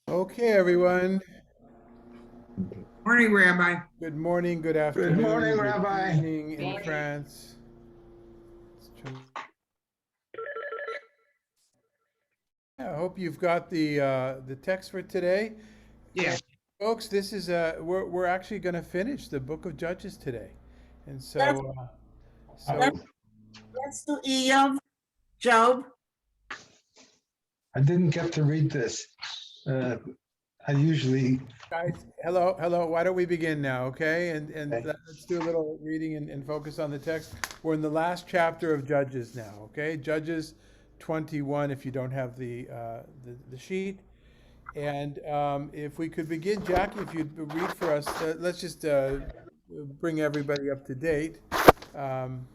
Okay, everyone. Morning, Rabbi. Good morning, good Good afternoon, morning, good Rabbi. evening in France. I hope you've got the text for today, Yeah. and folks, this is we're actually going to finish the Book of Judges today, and Let's, so let's, Oh, let's do Eov, Job. I didn't get to read this. Uh, I usually. guys, hello, hello. Why don't we begin now, okay? And Okay. let's do a little reading and focus on the text. We're in the last chapter of Judges now, okay? Judges 21. If you don't have the sheet. And if we could begin, Jackie, if you'd read for us, let's just bring everybody up to date. Um,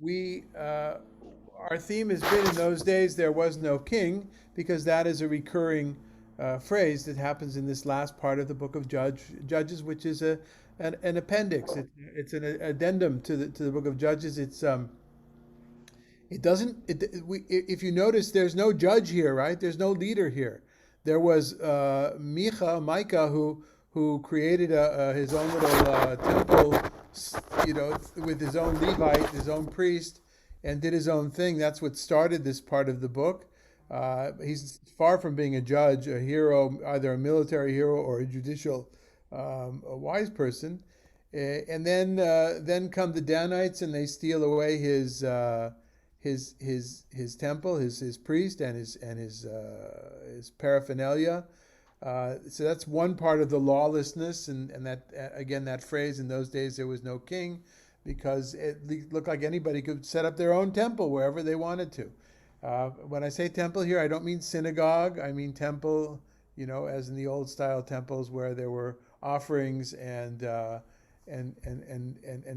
we Our theme has been in those days there was no king, because that is a recurring phrase that happens in this last part of the book of Judges, which is an appendix. It's an addendum to the book of Judges. It doesn't. If you notice, there's no judge here, right? There's no leader here. There was Micah, who created his own little temple, with his own Levite, his own priest, and did his own thing. That's what started this part of the book. He's far from being a judge, a hero, either a military hero or a judicial, a wise person. And then come the Danites, and they steal away his temple, his priest, and his paraphernalia. So that's one part of the lawlessness, and that again, that phrase, in those days there was no king, because it looked like anybody could set up their own temple wherever they wanted to. When I say temple here, I don't mean synagogue. I mean temple, as in the old style temples where there were offerings and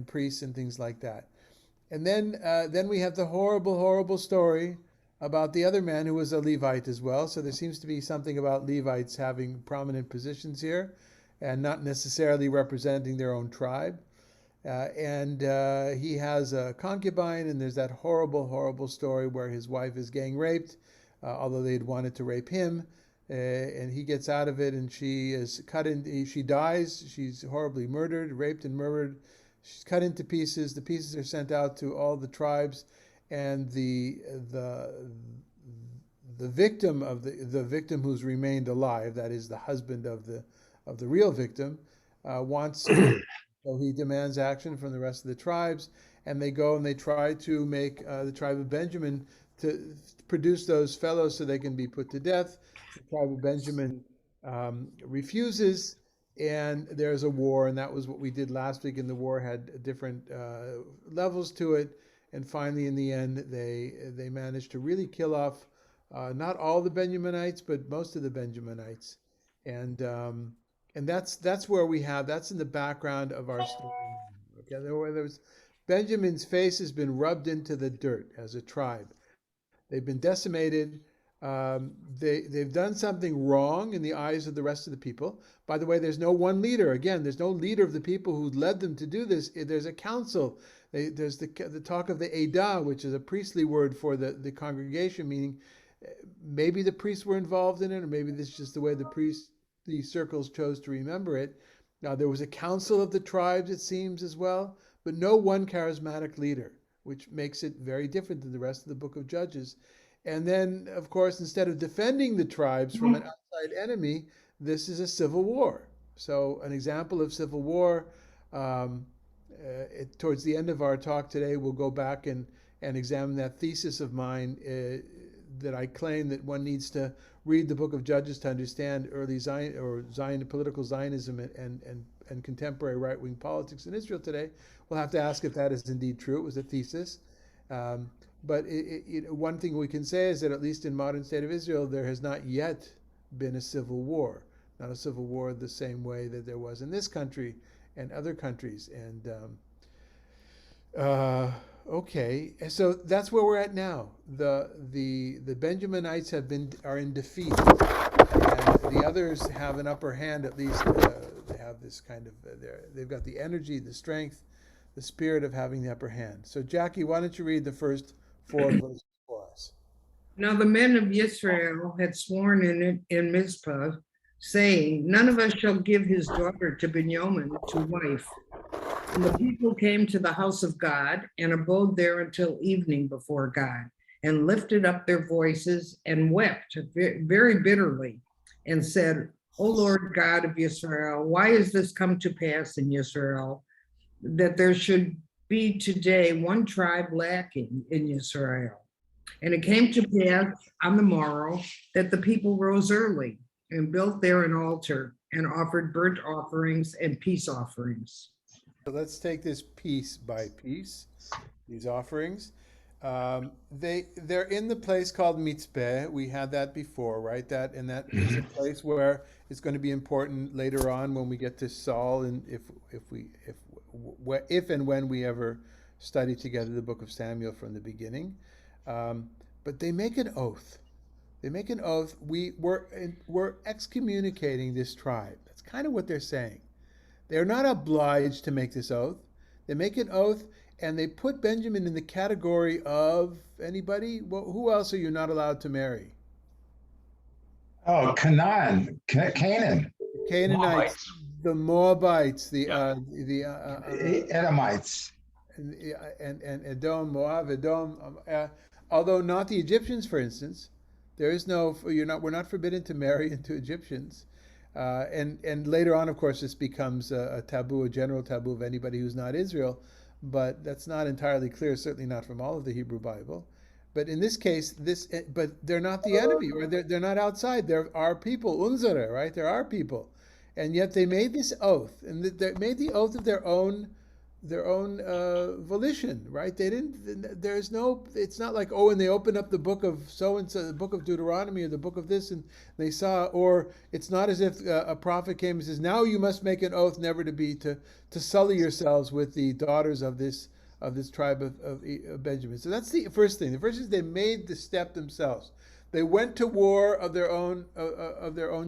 priests and things like that. And then we have the horrible, horrible story about the other man who was a Levite as well. So there seems to be something about Levites having prominent positions here, and not necessarily representing their own tribe. And he has a concubine, and there's that horrible, horrible story where his wife is gang raped, although they had wanted to rape him. And he gets out of it, and she is cut in. She dies. She's horribly murdered, raped, and murdered. She's cut into pieces. The pieces are sent out to all the tribes, and the victim of the victim who's remained alive, that is the husband of the real victim, wants. So he demands action from the rest of the tribes, and they go and they try to make the tribe of Benjamin to produce those fellows so they can be put to death. The tribe of Benjamin refuses, and there's a war, and that was what we did last week. And the war had different levels to it, and finally, in the end, they managed to really kill off not all the Benjaminites, but most of the Benjaminites, and um, and that's where we have that's in the background of our story. Okay, there's Benjamin's face has been rubbed into the dirt as a tribe. They've been decimated. They've done something wrong in the eyes of the rest of the people. By the way, there's no one leader. Again, there's no leader of the people who led them to do this. There's a council. There's the talk of the Edah, which is a priestly word for the congregation, meaning maybe the priests were involved in it, or maybe this is just the way the circles chose to remember it. Now, there was a council of the tribes, it seems, as well, but no one charismatic leader, which makes it very different than the rest of the book of Judges. And then, of course, instead of defending the tribes from an outside enemy, this is a civil war. So, an example of civil war. Um, Towards the end of our talk today, we'll go back and examine that thesis of mine, that I claim that one needs to read the book of Judges to understand early Zion or Zion political Zionism and contemporary right wing politics in Israel today. We'll have to ask if that is indeed true. It was a thesis. Um, but one thing we can say is that at least in modern state of Israel, there has not yet been a civil war, not a civil war the same way that there was in this country and other countries. Uh, okay, so that's where we're at now. The Benjaminites are in defeat, and the others have an upper hand. At least they have this kind of they've got the energy, the strength, the spirit of having the upper hand. So Jackie, why don't you read the first four verses for us? Now the men of Israel had sworn in Mizpah, saying, "None of us shall give his daughter to Benjamin to wife." And the people came to the house of God and abode there until evening before God, and lifted up their voices and wept very bitterly, and said, "O Lord God of Israel, why is this come to pass in Israel, that there should be today one tribe lacking in Israel?" And it came to pass on the morrow that the people rose early and built there an altar and offered burnt offerings and peace offerings. So let's take this piece by piece, these offerings. They're in the place called Mitzpeh. We had that before, right? That is a place where it's going to be important later on when we get to Saul, and if and when we ever study together the book of Samuel from the beginning. But they make an oath. They make an oath. We're excommunicating this tribe. That's kind of what they're saying. They're not obliged to make this oath. They make an oath, and they put Benjamin in the category of anybody. Well, who else are you not allowed to marry? Oh, Canaan, Canaan, Canaanites, Moabites. the Moabites, the Edomites. and Edom, Moab, Edom. Although not the Egyptians, for instance, there is no. We're not forbidden to marry into Egyptians. And later on, of course, this becomes a taboo, a general taboo of anybody who's not Israel, but that's not entirely clear, certainly not from all of the Hebrew Bible. But in this case, but they're not the enemy, or they're not outside. They're our people, Unzere, right? They're our people, and yet they made this oath, and they made the oath of their own volition, right? They didn't. There's no. It's not like, oh, and they opened up the book of so and so, the book of Deuteronomy or the book of this, and they saw. Or it's not as if a prophet came and says, "Now you must make an oath never to sully yourselves with the daughters of this tribe of Benjamin." So that's the first thing. The first is they made the step themselves. They went to war of their own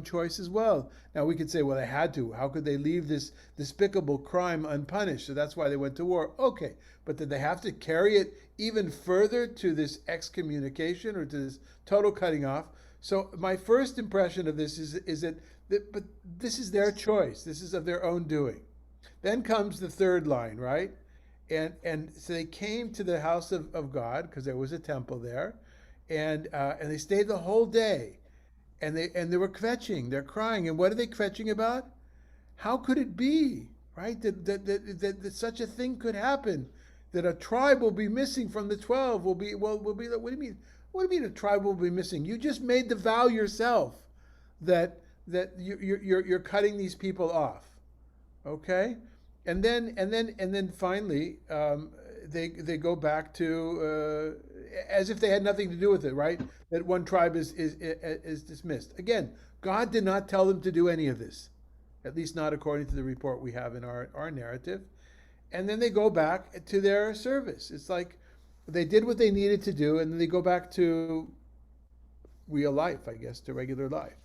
choice as well. Now we could say, well, they had to. How could they leave this despicable crime unpunished? So that's why they went to war. Okay, but did they have to carry it even further to this excommunication or to this total cutting off? So my first impression of this is that but this is their choice. This is of their own doing. Then comes the third line, right? And so they came to the house of God because there was a temple there. And they stayed the whole day, and they were kvetching. They're crying, and what are they kvetching about? How could it be, right? That such a thing could happen, that a tribe will be missing from the 12. Will be. What do you mean? What do you mean a tribe will be missing? You just made the vow yourself that you're cutting these people off, okay? And then finally they go back to. As if they had nothing to do with it, right? That one tribe is dismissed. Again, God did not tell them to do any of this, at least not according to the report we have in our narrative. And then they go back to their service. It's like they did what they needed to do, and then they go back to real life, I guess, to regular life.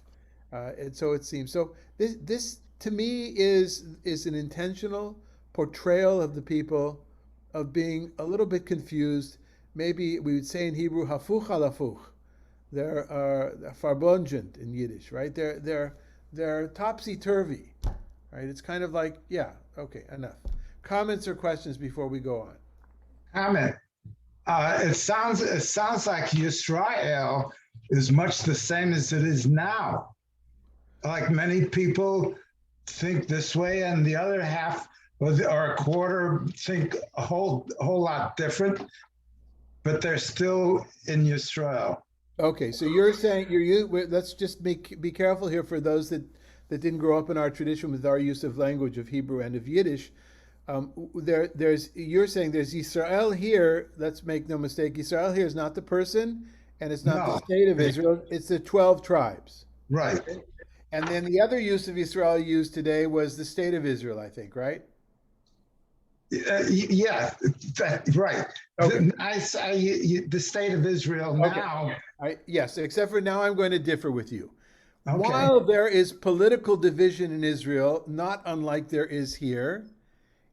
And so it seems. So this to me is an intentional portrayal of the people of being a little bit confused. Maybe we would say in Hebrew, hafuch halafuch. They're farbongent in Yiddish, right? They're topsy-turvy, right? It's kind of like, yeah, okay, enough. Comments or questions before we go on? Comment. It sounds like Yisrael is much the same as it is now. Like many people think this way, and the other half or a quarter think a whole lot different. But they're still in Yisrael. Okay, so you're saying let's just be careful here for those that didn't grow up in our tradition with our use of language of Hebrew and of Yiddish. You're saying there's Yisrael here. Let's make no mistake. Yisrael here is not the person, and it's not the state of Israel. It's the 12 tribes. Right. Okay? And then the other use of Yisrael used today was the state of Israel, I think, right? Yeah, right. Okay. The state of Israel now. Yes, except for now I'm going to differ with you. Okay. While there is political division in Israel, not unlike there is here,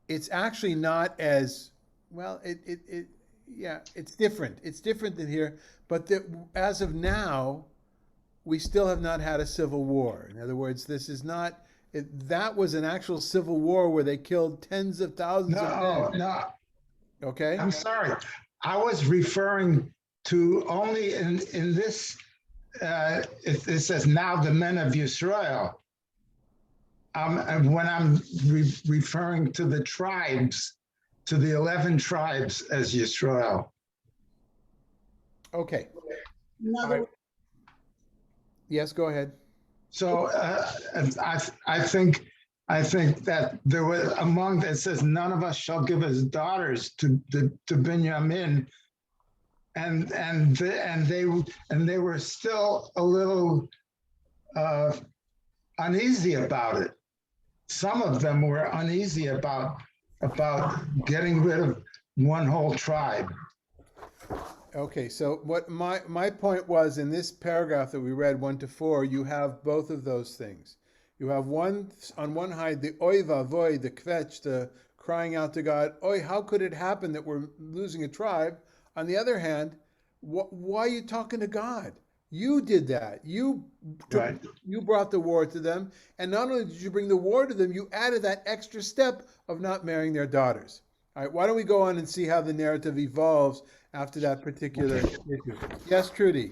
it's actually not as, well, yeah, it's different. It's different than here, but as of now, we still have not had a civil war. In other words, this is not, that was an actual civil war where they killed tens of thousands of No, men. no, Okay? I'm sorry. I was referring to only in this, it says now the men of Israel. And when I'm referring to the tribes, to the 11 tribes as Yisrael. Okay. Another, Yes, go ahead. So I think that there was among it says none of us shall give his daughters to Benjamin, and they were still a little uneasy about it. Some of them were uneasy about getting rid of one whole tribe. Okay, so what my point was in this paragraph that we read 1 to 4, you have both of those things. You have one on one side the oy vavoy, the kvetch, the crying out to God, oy, how could it happen that we're losing a tribe? On the other hand, why are you talking to God? You did that. Right. You brought the war to them, and not only did you bring the war to them, you added that extra step of not marrying their daughters. All right, why don't we go on and see how the narrative evolves after that particular issue? Yes, Trudy.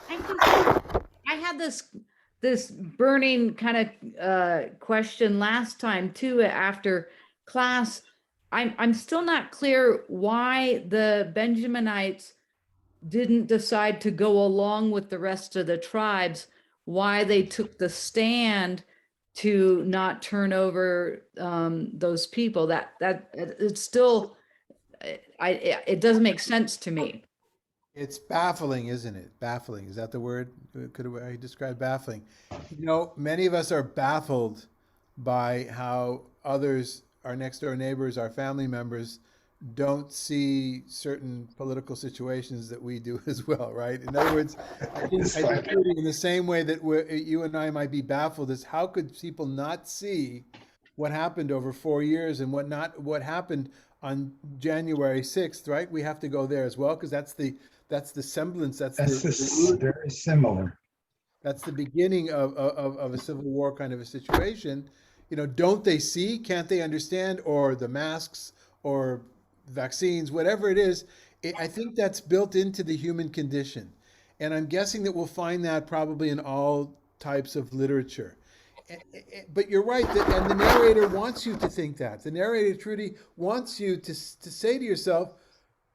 I had this burning kind of question last time too after class. I'm still not clear why the Benjaminites didn't decide to go along with the rest of the tribes, why they took the stand to not turn over those people. That it's still it doesn't make sense to me. It's baffling, isn't it? Baffling. Is that the word? Could I describe baffling? You know, many of us are baffled by how others, our next door neighbors, our family members, don't see certain political situations that we do as well, right? In other words, I think Trudy, in the same way that you and I might be baffled is how could people not see what happened over 4 years and what happened on January 6th, right? We have to go there as well because that's the semblance, That's very similar. that's the beginning of a civil war kind of a situation. You know, don't they see? Can't they understand? Or the masks or vaccines, whatever it is. I think that's built into the human condition. And I'm guessing that we'll find that probably in all types of literature. But you're right, and the narrator wants you to think that. The narrator, Trudy, wants you to say to yourself,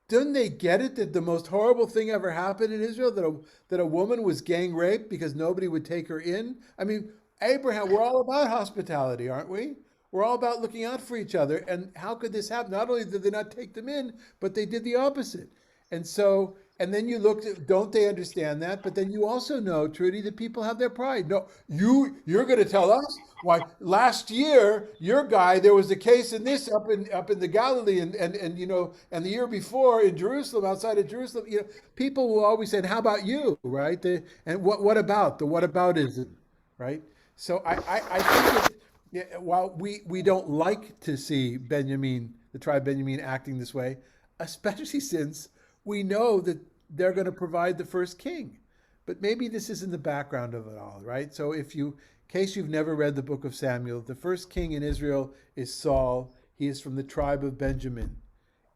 didn't they get it that the most horrible thing ever happened in Israel, that a woman was gang raped because nobody would take her in? I mean, Abraham, we're all about hospitality, aren't we? We're all about looking out for each other. And how could this happen? Not only did they not take them in, but they did the opposite. And so, and then you looked at, don't they understand that? But then you also know, Trudy, that people have their pride. No, you're going to tell us why last year your guy there was a case in this up in the Galilee and you know, and the year before in Jerusalem, outside of Jerusalem, you know, people will always say, how about you, right? And what about the whataboutism, right? So I think while we don't like to see Benjamin, the tribe Benjamin, acting this way, especially since we know that they're going to provide the first king. But maybe this is in the background of it all, right? So in case you've never read the book of Samuel, the first king in Israel is Saul. He is from the tribe of Benjamin.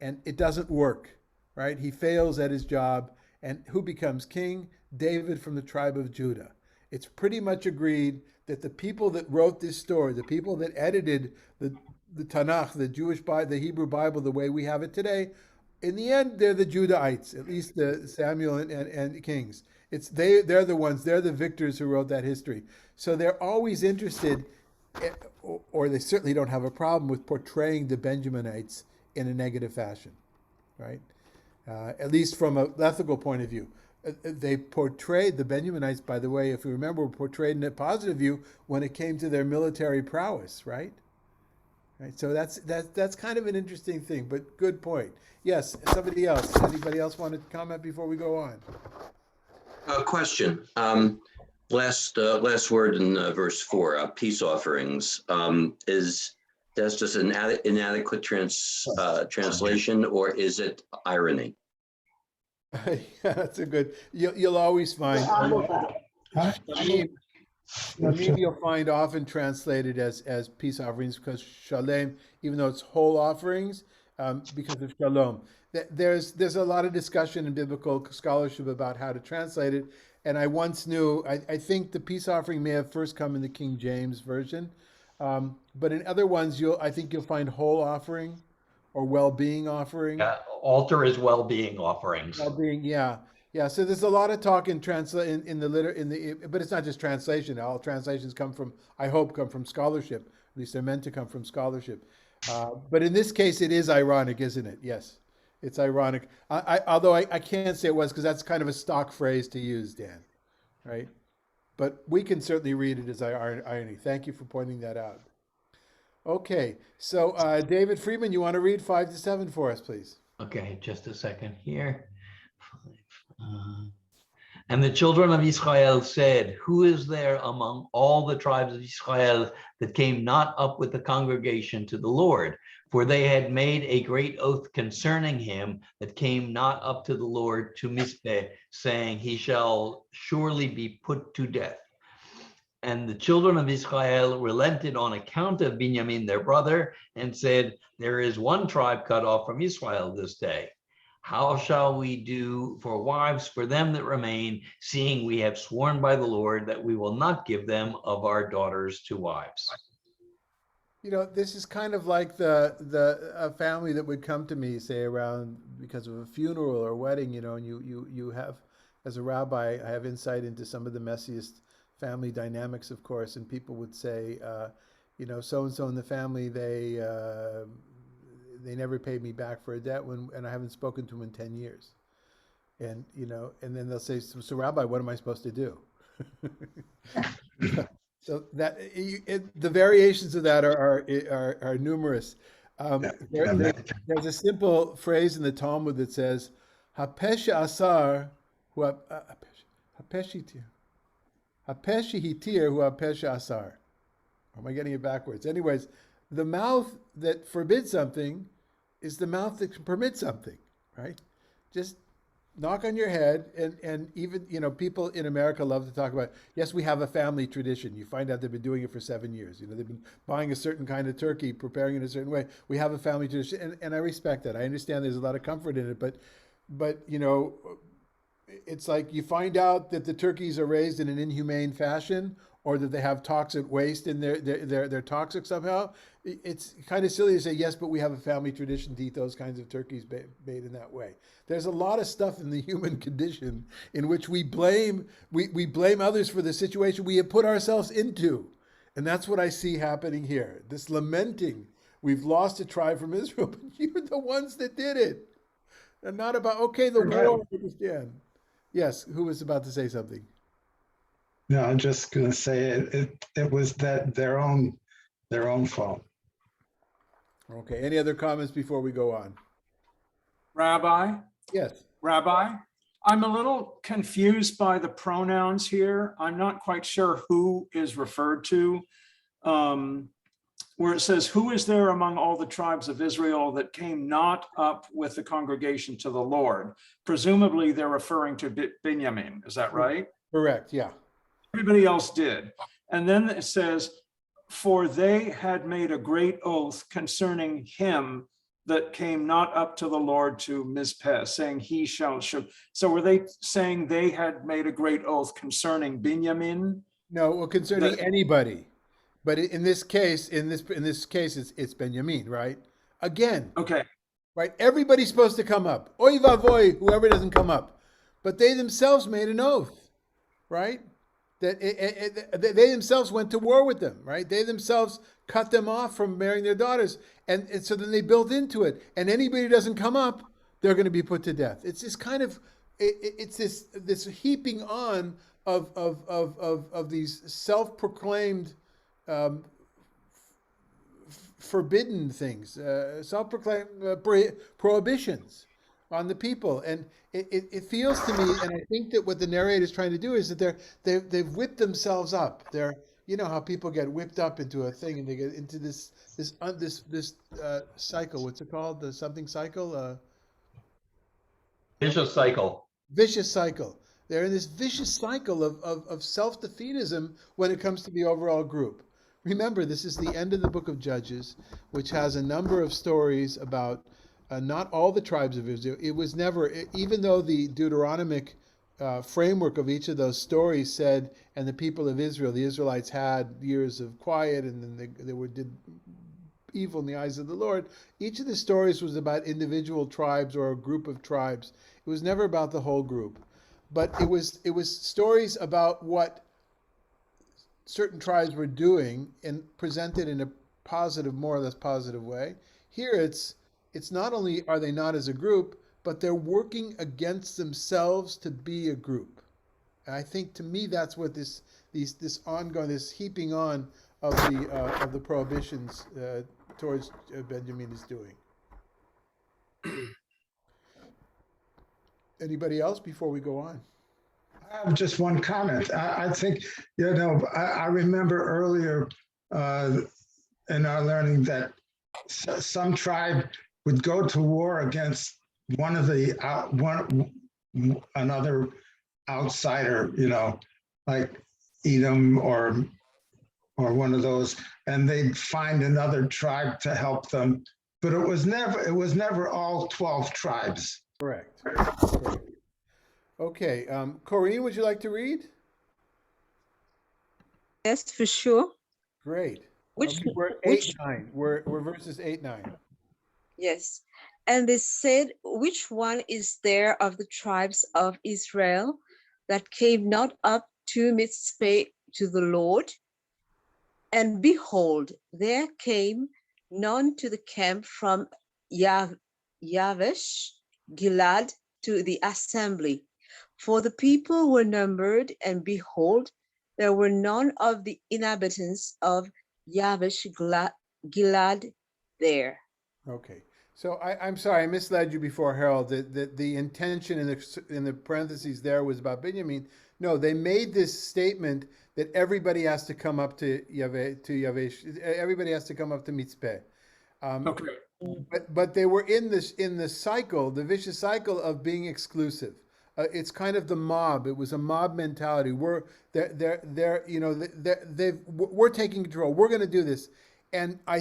And it doesn't work, right? He fails at his job. And who becomes king? David from the tribe of Judah. It's pretty much agreed that the people that wrote this story, the people that edited the Tanakh, the Jewish Bible, the Hebrew Bible, the way we have it today, in the end, they're the Judahites, at least the Samuel and Kings. They're the ones, they're the victors who wrote that history. So they're always interested, or they certainly don't have a problem with portraying the Benjaminites in a negative fashion, right? At least from an ethical point of view. They portrayed the Benjaminites, by the way, if you remember, were portrayed in a positive view when it came to their military prowess, right? Right. So that's kind of an interesting thing, but good point. Yes, somebody else. Anybody else want to comment before we go on? Question. Last word in verse 4, peace offerings. Is that's just an inadequate translation, or is it irony? Yeah, that's a good. You'll always find. Huh? Shamim you'll find often translated as peace offerings because shalem, even though it's whole offerings, because of shalom. There's a lot of discussion in biblical scholarship about how to translate it. And I once knew, I think the peace offering may have first come in the King James version, but in other ones, I think you'll find whole offering or well-being offering. Yeah, altar is well-being offerings. Well-being, yeah, yeah. So there's a lot of talk in but it's not just translation. All translations come from, I hope, come from scholarship. At least they're meant to come from scholarship. But in this case, it is ironic, isn't it? Yes, it's ironic. Although I can't say it was because that's kind of a stock phrase to use, Dan, right? But we can certainly read it as irony. Thank you for pointing that out. Okay, so David Friedman, you want to read 5 to 7 for us, please? Okay, just a second here. And the children of Israel said, who is there among all the tribes of Israel that came not up with the congregation to the Lord? For they had made a great oath concerning him that came not up to the Lord to Mizpeh, saying, he shall surely be put to death. And the children of Israel relented on account of Benjamin, their brother, and said, there is one tribe cut off from Israel this day. How shall we do for wives for them that remain, seeing we have sworn by the Lord that we will not give them of our daughters to wives? You know, this is kind of like a family that would come to me, say, around because of a funeral or wedding, you know, and you have, as a rabbi, I have insight into some of the messiest family dynamics, of course, and people would say, you know, so and so in the family, they never paid me back for a debt and I haven't spoken to them in 10 years, and you know, and then they'll say, so Rabbi, what am I supposed to do? So that the variations of that are numerous. There's a simple phrase in the Talmud that says, "Hapesha asar hu hapeshitir." Hapeshi-hitir hu hapesha asar. Or am I getting it backwards? Anyways, the mouth that forbids something is the mouth that permits something, right? Just knock on your head, and even, you know, people in America love to talk about, yes, we have a family tradition. You find out they've been doing it for 7 years. You know, they've been buying a certain kind of turkey, preparing it a certain way. We have a family tradition, and I respect that. I understand there's a lot of comfort in it, but you know, it's like you find out that the turkeys are raised in an inhumane fashion, or that they have toxic waste in they're toxic somehow. It's kind of silly to say, yes, but we have a family tradition to eat those kinds of turkeys made in that way. There's a lot of stuff in the human condition in which we blame others for the situation we have put ourselves into. And that's what I see happening here. This lamenting, we've lost a tribe from Israel, but you're the ones that did it. And not about, okay, the war, I understand. Yes, who was about to say something? No, I'm just going to say it was their own fault. Okay, any other comments before we go on? Rabbi, Yes. Rabbi, I'm a little confused by the pronouns here. I'm not quite sure who is referred to. Where it says, who is there among all the tribes of Israel that came not up with the congregation to the Lord? Presumably they're referring to Benjamin. Is that right? Correct, yeah. Everybody else did. And then it says, for they had made a great oath concerning him that came not up to the Lord to Mizpeh, saying he shall. So were they saying they had made a great oath concerning Benjamin? No, well, concerning anybody, but in this case, it's Benjamin, right? Again, Okay. right? Everybody's supposed to come up. Oy vavoy, whoever doesn't come up, but they themselves made an oath, right? That they themselves went to war with them, right? They themselves cut them off from marrying their daughters, and so then they built into it. And anybody who doesn't come up, they're going to be put to death. It's this kind of, it's this heaping on of these self-proclaimed forbidden things, self-proclaimed prohibitions on the people. And it feels to me, and I think that what the narrator is trying to do is that they've whipped themselves up. They're, you know how people get whipped up into a thing and they get into this cycle. What's it called? The something cycle? Vicious cycle. vicious cycle. They're in this vicious cycle of self-defeatism when it comes to the overall group. Remember, this is the end of the book of Judges, which has a number of stories about not all the tribes of Israel. It was never, even though the Deuteronomic framework of each of those stories said, and the people of Israel, the Israelites had years of quiet, and then they did evil in the eyes of the Lord. Each of the stories was about individual tribes or a group of tribes. It was never about the whole group, but it was stories about what certain tribes were doing and presented in a positive, more or less positive way. Here it's not only are they not as a group, but they're working against themselves to be a group. And I think, to me, that's what this ongoing, this heaping on of the prohibitions towards Benjamin is doing. Anybody else before we go on? I have just one comment. I think, I remember earlier in our learning that some tribe would go to war against another outsider, like Edom or one of those, and they'd find another tribe to help them. But it was never all 12 tribes. Correct. Okay, Corinne, would you like to read? Yes, for sure. Great. Which, We're 8-9. We're verses 8-9. yes. And they said, which one is there of the tribes of Israel that came not up to Mizpeh to the Lord? And behold, there came none to the camp from Yavesh Gilad to the assembly. For the people were numbered, and behold, there were none of the inhabitants of Yavesh Gilad there. Okay. So I'm sorry, I misled you before, Harold. The intention in the parentheses there was about Benjamin. No, they made this statement that everybody has to come up to Yavesh. Everybody has to come up to Mizpeh. Okay. But they were in the cycle, the vicious cycle of being exclusive. It's kind of the mob. It was a mob mentality. We're taking control. We're going to do this. And I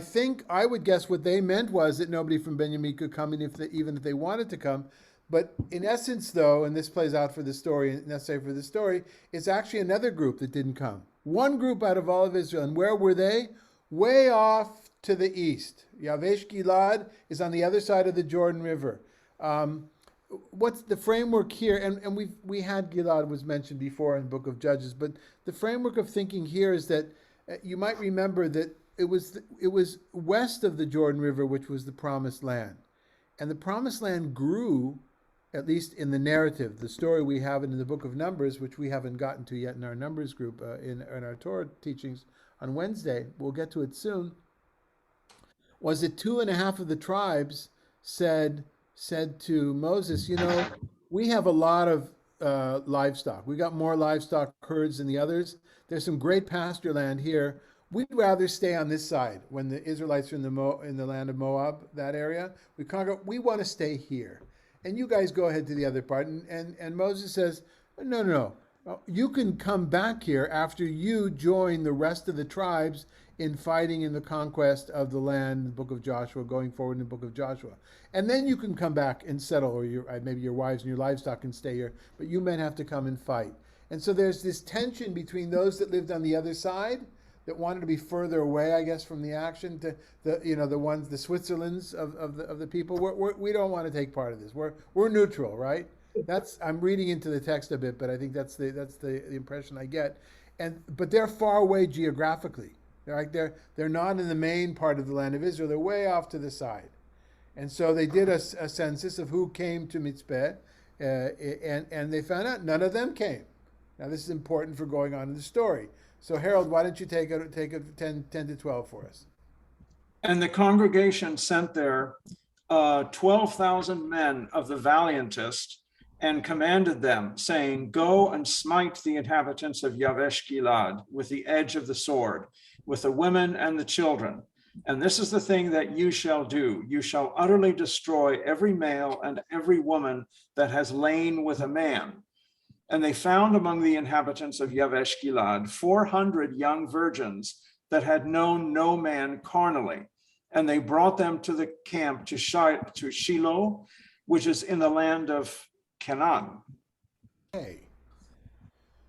would guess what they meant was that nobody from Benjamin could come in even if they wanted to come. But in essence, though, and this plays out for the story, necessary for the story, it's actually another group that didn't come. One group out of all of Israel. And where were they? Way off to the east. Yavesh Gilad is on the other side of the Jordan River. What's the framework here? And we had Gilad was mentioned before in the book of Judges, but the framework of thinking here is that you might remember that it was west of the Jordan River, which was the promised land. And the promised land grew, at least in the narrative, the story we have in the book of Numbers, which we haven't gotten to yet in our Numbers group, in our Torah teachings on Wednesday. We'll get to it soon. Was that 2.5 of the tribes said to Moses, we have a lot of livestock. We got more livestock herds than the others. There's some great pasture land here. We'd rather stay on this side when the Israelites are in the land of Moab, that area. We want to stay here. And you guys go ahead to the other part. And Moses says, no. You can come back here after you join the rest of the tribes in fighting in the conquest of the land, the book of Joshua, going forward in the book of Joshua. And then you can come back and settle, or maybe your wives and your livestock can stay here, but you men have to come and fight. And so there's this tension between those that lived on the other side, that wanted to be further away, I guess, from the action, to the Switzerlands of the people. We don't want to take part of this. We're neutral, right? I'm reading into the text a bit, but I think that's the impression I get. But they're far away geographically. They're not in the main part of the land of Israel. They're way off to the side. And so they did a census of who came to Mizpeh, and they found out none of them came. Now this is important for going on in the story. So Harold, why don't you take a 10 to 12 for us? And the congregation sent there 12,000 men of the valiantest, and commanded them, saying, go and smite the inhabitants of Yavesh Gilad with the edge of the sword, with the women and the children. And this is the thing that you shall do. You shall utterly destroy every male and every woman that has lain with a man. And they found among the inhabitants of Yavesh Gilad 400 young virgins that had known no man carnally. And they brought them to the camp to Shiloh, which is in the land of Canaan. Okay.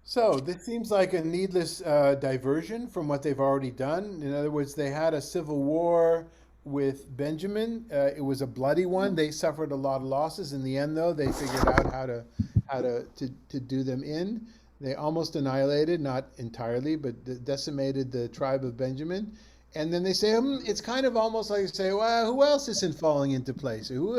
So this seems like a needless diversion from what they've already done. In other words, they had a civil war with Benjamin. It was a bloody one. They suffered a lot of losses. In the end, though, they figured out how to do them in. They almost annihilated, not entirely, but decimated the tribe of Benjamin. And then they say, it's kind of almost like they say, well, who else isn't falling into place? Who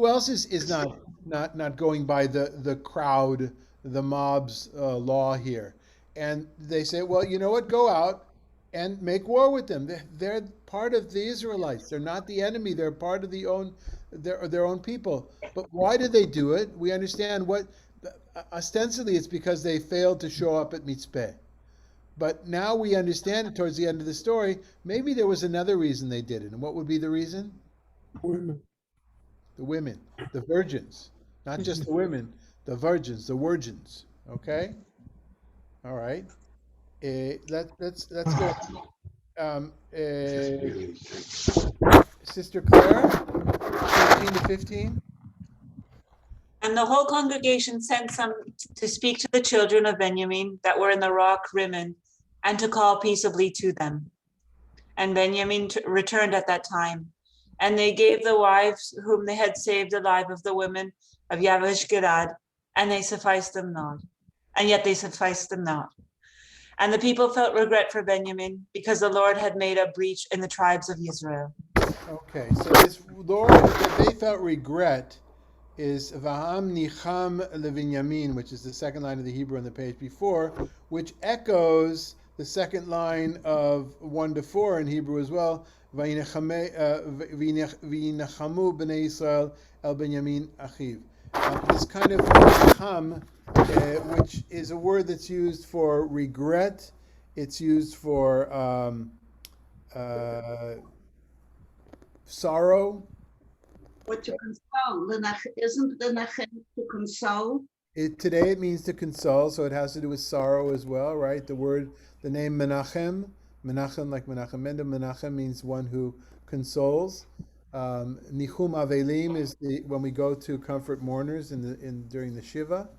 else is not going by the crowd, the mob's law here? And they say, well, you know what? Go out and make war with them. They're part of the Israelites. They're not the enemy. They're part of their own people. But why did they do it? We understand what. Ostensibly, it's because they failed to show up at Mitzpeh. But now we understand towards the end of the story, maybe there was another reason they did it. And what would be the reason? Women. The women, the virgins, not just the women, the virgins, the virgins. Okay? All right. Let's go. Sister Claire, 13 to 15. And the whole congregation sent some to speak to the children of Benjamin that were in the rock Rimmon, and to call peaceably to them. And Benjamin returned at that time, and they gave the wives whom they had saved alive of the women of Yavesh Gilad, and they sufficed them not. And yet they sufficed them not. And the people felt regret for Benjamin, because the Lord had made a breach in the tribes of Israel. Okay, so this Lord, that they felt regret is Vaham Nicham Levinyamin, which is the second line of the Hebrew on the page before, which echoes the second line of 1 to 4 in Hebrew as well. V'inachamu b'nei Yisrael el Benyamin achiv. This kind of nicham, which is a word that's used for regret. It's used for sorrow. What to console? Isn't the Nachem to console? Today it means to console, so it has to do with sorrow as well, right? The name Menachem like Menachem Mendel, Menachem means one who consoles. Nichum Avelim is when we go to comfort mourners during the Shiva,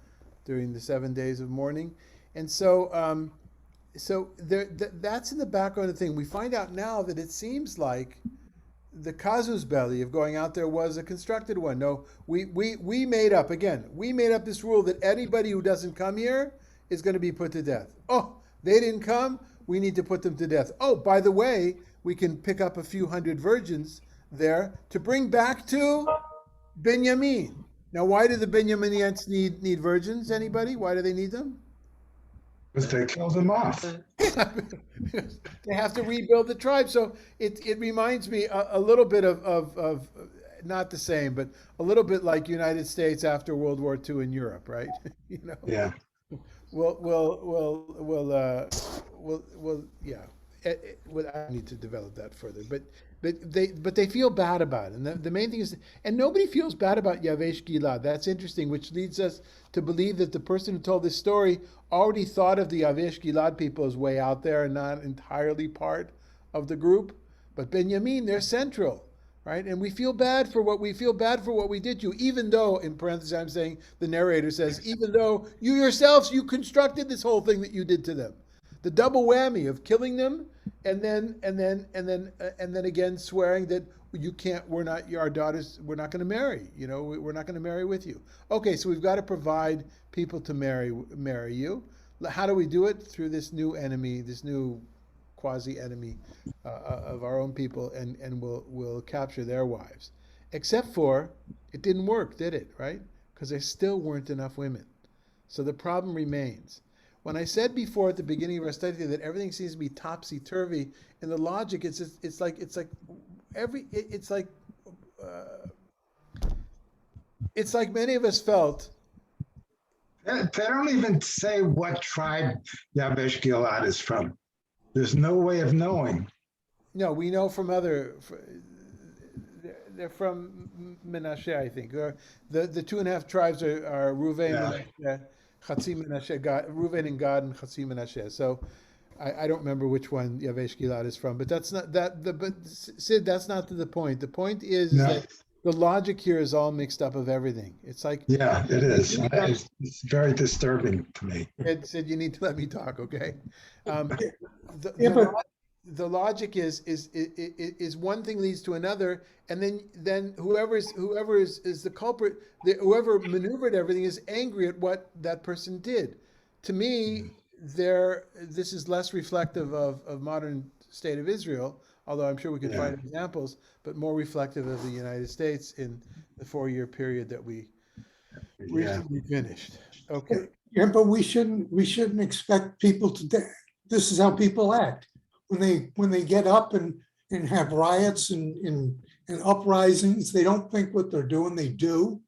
during the 7 days of mourning, and so that's in the background of the thing. We find out now that it seems like the casus belli of going out there was a constructed one. No, we made up this rule that anybody who doesn't come here is going to be put to death. Oh, they didn't come, we need to put them to death. Oh, by the way, we can pick up a few hundred virgins there to bring back to Benjamin. Now, why do the Benjaminites need virgins? Anybody? Why do they need them? Because they killed them off. They have to rebuild the tribe. So it reminds me a little bit of not the same, but a little bit like United States after World War II in Europe, right? Yeah. Yeah. I need to develop that further, but they feel bad about it. And the main thing is, and nobody feels bad about Yavesh Gilad. That's interesting, which leads us to believe that the person who told this story already thought of the Yavesh Gilad people as way out there and not entirely part of the group. But Benjamin, they're central, right? And we feel bad for what we did to you, even though, in parentheses, I'm saying, the narrator says, even though you yourselves, you constructed this whole thing that you did to them. The double whammy of killing them and then again swearing that our daughters, we're not going to marry. We're not going to marry with you. Okay, so we've got to provide people to marry you. How do we do it? Through this new enemy, this new quasi-enemy of our own people, and we'll capture their wives. Except for, it didn't work, did it? Right? Because there still weren't enough women. So the problem remains. When I said before at the beginning of our study that everything seems to be topsy-turvy, in the logic, it's like many of us felt. They don't even say what tribe Yavesh Gilad is from. There's no way of knowing. No, we know from other, they're from Menashe, I think. The 2.5 tribes are Reuven, Yeah. Menashe, Chatzi Menashe, Reuven and Gad and Chatzi Menashe. So I don't remember which one Yavesh Gilad is from, but that's not that. But Sid, that's not the point. The point is No. that the logic here is all mixed up of everything. It's like Yeah, it is. It's very disturbing to me. Sid, you need to let me talk, okay? The, Yeah, the, but- lo- the logic is one thing leads to another, and then whoever is the culprit, whoever maneuvered everything is angry at what that person did. To me, this is less reflective of modern state of Israel, although I'm sure we could Yeah. find examples, but more reflective of the United States in the 4-year period that we Yeah. recently finished. Okay. Yeah, but we shouldn't expect people to, this is how people act. When they get up and have riots and uprisings, they don't think what they're doing, they do.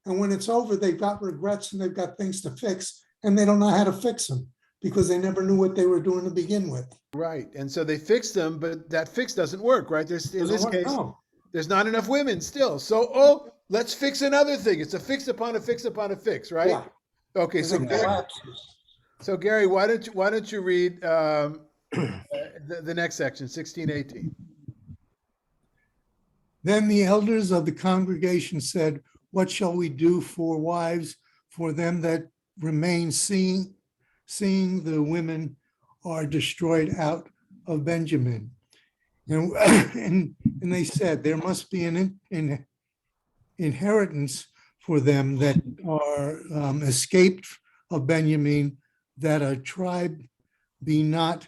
And when it's over, they've got regrets and they've got things to fix, and they don't know how to fix them because they never knew what they were doing to begin with. Right, and so they fixed them, but that fix doesn't work, right? There's in this case, No. there's not enough women still. So, let's fix another thing. It's a fix upon a fix upon a fix, right? Yeah. Okay, so And it Gary, collapses. Gary, why don't you read the next section, 16:18? Then the elders of the congregation said, "What shall we do for wives for them that remain, seeing the women are destroyed out of Benjamin?" And, and they said, "There must be an inheritance for them that are escaped of Benjamin, that a tribe be not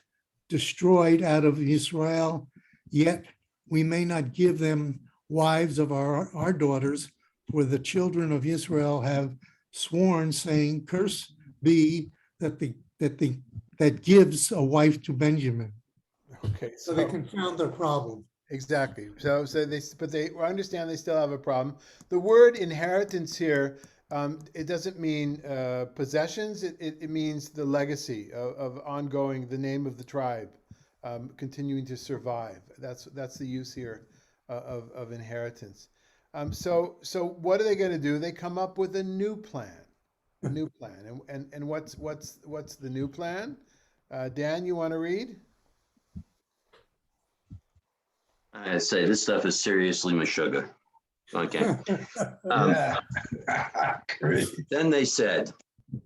destroyed out of Israel, yet we may not give them wives of our daughters, for the children of Israel have sworn, saying, Curse be that gives a wife to Benjamin." Okay, So they confound their problem. exactly. So they understand they still have a problem. The word inheritance here, it doesn't mean possessions. It means the legacy of ongoing, the name of the tribe, continuing to survive. That's the use here of inheritance. So what are they going to do? They come up with a new plan, and what's the new plan? Dan, you want to read? I say this stuff is seriously mashuga. Okay. Yeah. Great. Then they said,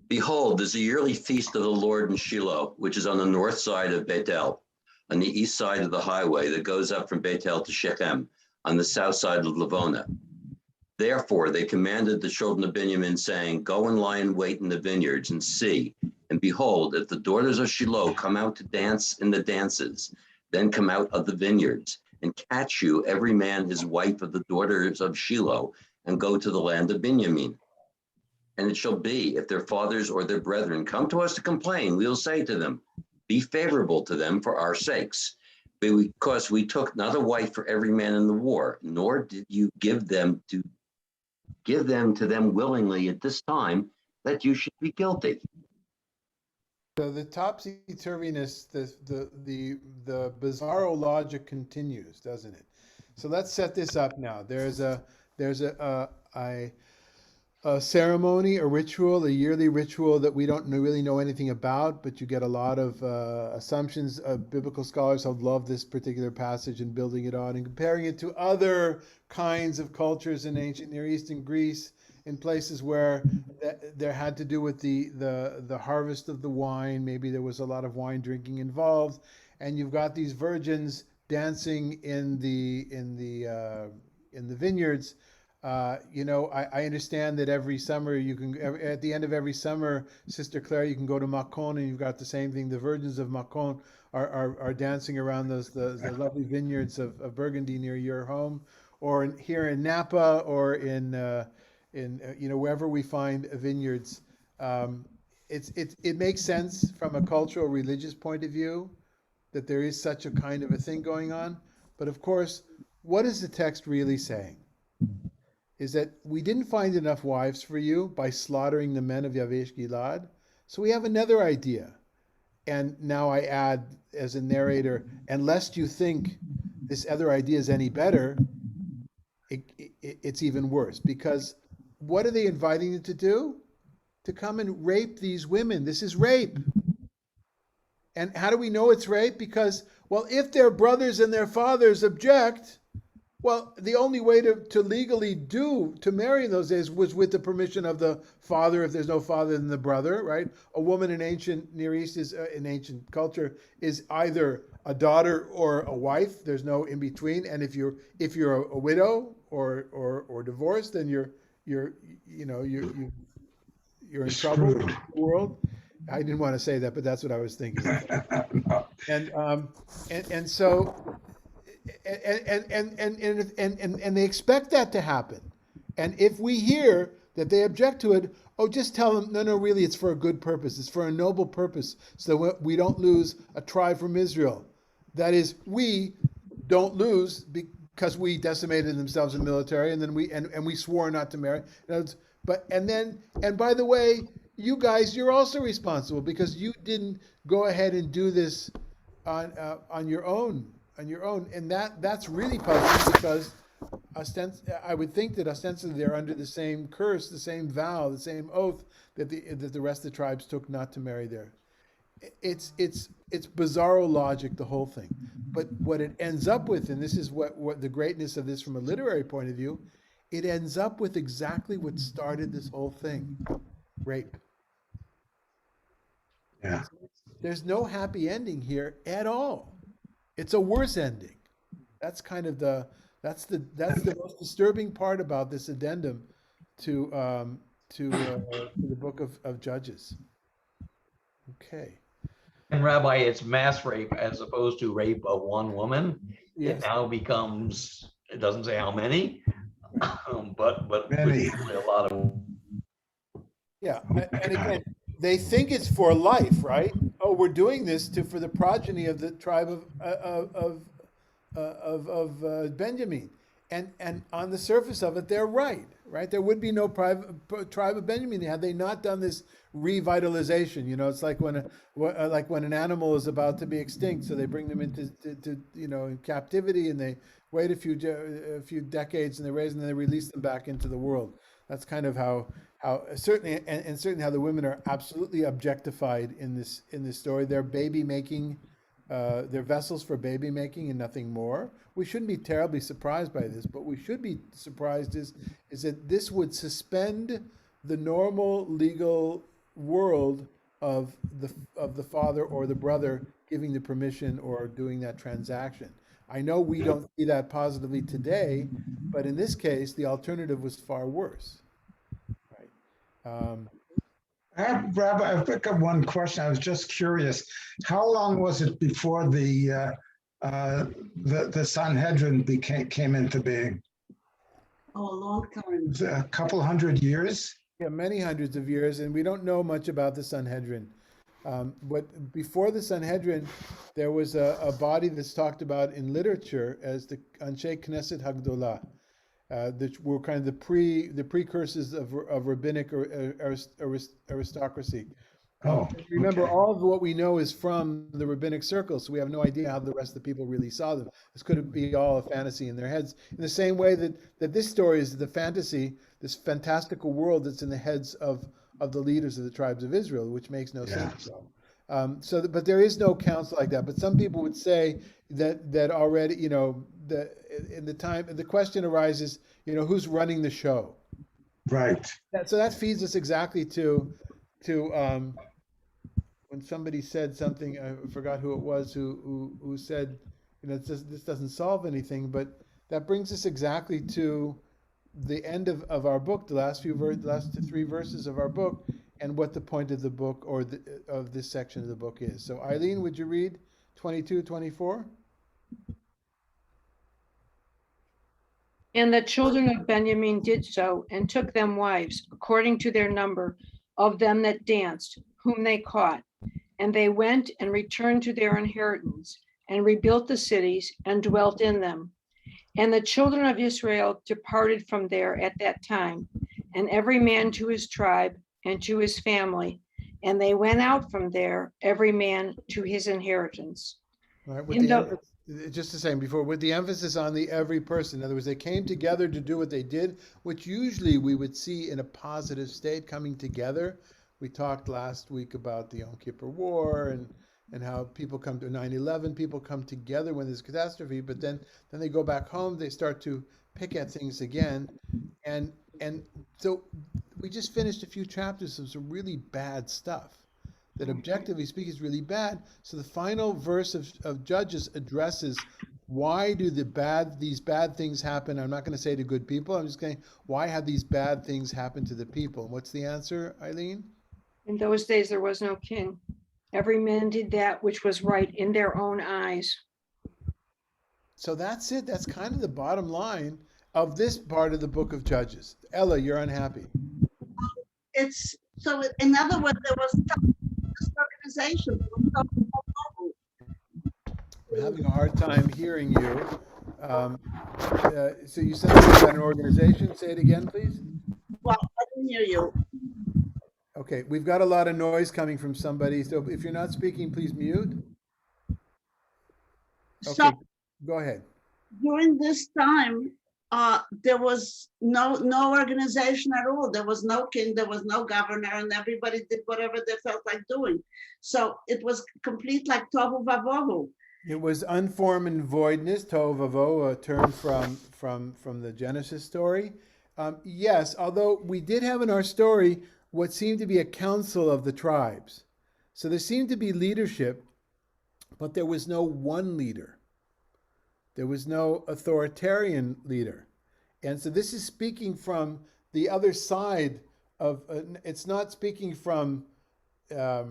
"Behold, there's a yearly feast of the Lord in Shiloh, which is on the north side of Bethel, on the east side of the highway that goes up from Bethel to Shechem, on the south side of Lavona. Therefore, they commanded the children of Benjamin, saying, Go and lie in wait in the vineyards and see. And behold, if the daughters of Shiloh come out to dance in the dances, then come out of the vineyards and catch you, every man his wife of the daughters of Shiloh, and go to the land of Benjamin. And it shall be, if their fathers or their brethren come to us to complain, we will say to them, Be favorable to them for our sakes. Because we took not a wife for every man in the war, nor did you give them to them willingly at this time, that you should be guilty." So the topsy-turviness, the bizarro logic continues, doesn't it? So let's set this up now. There's a ceremony, a ritual, a yearly ritual that we don't really know anything about, but you get a lot of assumptions. Biblical scholars have loved this particular passage and building it on and comparing it to other kinds of cultures in ancient Near East and Greece, in places where there had to do with the harvest of the wine. Maybe there was a lot of wine drinking involved, and you've got these virgins dancing in the vineyards. I understand that every summer at the end of every summer, Sister Claire, you can go to Makon and you've got the same thing. The virgins of Makon are dancing around the lovely vineyards of Burgundy near your home, or here in Napa, or in wherever we find vineyards. It makes sense from a cultural, religious point of view that there is such a kind of a thing going on. But of course, what is the text really saying? Is that we didn't find enough wives for you by slaughtering the men of Yavesh Gilad. So we have another idea. And now I add as a narrator, and lest you think this other idea is any better, it's even worse, because what are they inviting them to do? To come and rape these women. This is rape. And how do we know it's rape? Because, well, if their brothers and their fathers object, well, the only way to legally to marry in those days was with the permission of the father, if there's no father, then the brother, right? A woman in ancient Near East in ancient culture is either a daughter or a wife. There's no in between. And if you're a widow or divorced, then you're in trouble in the world. I didn't want to say that, but that's what I was thinking. And so they expect that to happen. And if we hear that they object to it, just tell them, no, really, it's for a good purpose. It's for a noble purpose, so that we don't lose a tribe from Israel. That is, we don't lose because we decimated themselves in the military, and then we swore not to marry. And by the way, you guys, you're also responsible because you didn't go ahead and do this on your own. And that's really puzzling, because I would think that ostensibly they're under the same curse, the same vow, the same oath that the rest of the tribes took not to marry there. It's bizarro logic, the whole thing. But what it ends up with, and this is what the greatness of this from a literary point of view, it ends up with exactly what started this whole thing: rape. Yeah. There's no happy ending here at all. It's a worse ending. That's kind of the most disturbing part about this addendum to the book of Judges. Okay. And Rabbi, it's mass rape as opposed to rape of one woman. Yes. It now becomes, it doesn't say how many, but Many. a lot of. Yeah, and again, they think it's for life, right? Oh, we're doing this for the progeny of the tribe of Benjamin, and on the surface of it, they're right? There would be no tribe of Benjamin had they not done this revitalization. It's like when an animal is about to be extinct, so they bring them into in captivity, and they wait a few decades, and they raise them, and they release them back into the world. That's kind of how certainly how the women are absolutely objectified in this story. They're baby making, they're vessels for baby making and nothing more. We shouldn't be terribly surprised by this, but we should be surprised is that this would suspend the normal legal world of the father or the brother giving the permission or doing that transaction. I know we don't see that positively today, but in this case, the alternative was far worse. Rabbi, I've got one question. I was just curious. How long was it before the Sanhedrin came into being? Oh, a long time. Was it a couple hundred years? Yeah, many hundreds of years, and we don't know much about the Sanhedrin. But before the Sanhedrin, there was a body that's talked about in literature as the Anshe Knesset Hagdolah. That were kind of the precursors of rabbinic aristocracy. Remember, okay. all of what we know is from the rabbinic circle, so we have no idea how the rest of the people really saw them. This could be all a fantasy in their heads, in the same way that this story is the fantasy, this fantastical world that's in the heads of the leaders of the tribes of Israel, which makes no sense. But there is no council like that. But some people would say that already, the question arises, who's running the show? Right. So that feeds us exactly to when somebody said something, I forgot who it was, who said, this doesn't solve anything, but that brings us exactly to the end of our book, the last three verses of our book, and what the point of the book or of this section of the book is. So Eileen, would you read 22, 24? And the children of Benjamin did so, and took them wives, according to their number, of them that danced, whom they caught. And they went and returned to their inheritance, and rebuilt the cities, and dwelt in them. And the children of Israel departed from there at that time, and every man to his tribe and to his family. And they went out from there, every man to his inheritance. Right, with In the the- just the same before, with the emphasis on the every person. In other words, they came together to do what they did, which usually we would see in a positive state, coming together. We talked last week about the Yom Kippur War and how people come to 9/11, people come together when there's catastrophe, but then they go back home, they start to pick at things again. And so we just finished a few chapters of some really bad stuff that objectively speaking is really bad. So the final verse of Judges addresses why do these bad things happen. I'm not going to say to good people. I'm just saying, why have these bad things happen to the people? And what's the answer, Eileen? In those days, there was no king. Every man did that which was right in their own eyes. So that's it. That's kind of the bottom line of this part of the book of Judges. Ella, you're unhappy. It's so. In other words, there was this organization. I'm having a hard time hearing you. So you said something about an organization. Say it again, please. Well, I didn't hear you. Okay, we've got a lot of noise coming from somebody. So if you're not speaking, please mute. Okay, So go ahead. during this time, there was no organization at all. There was no king, there was no governor, and everybody did whatever they felt like doing. So it was complete like tohu vavohu. It was unformed and voidness, tohu vavohu, a term from the Genesis story. Yes, although we did have in our story what seemed to be a council of the tribes. So there seemed to be leadership, but there was no one leader. There was no authoritarian leader. And so this is speaking from the other side of, it's not speaking from a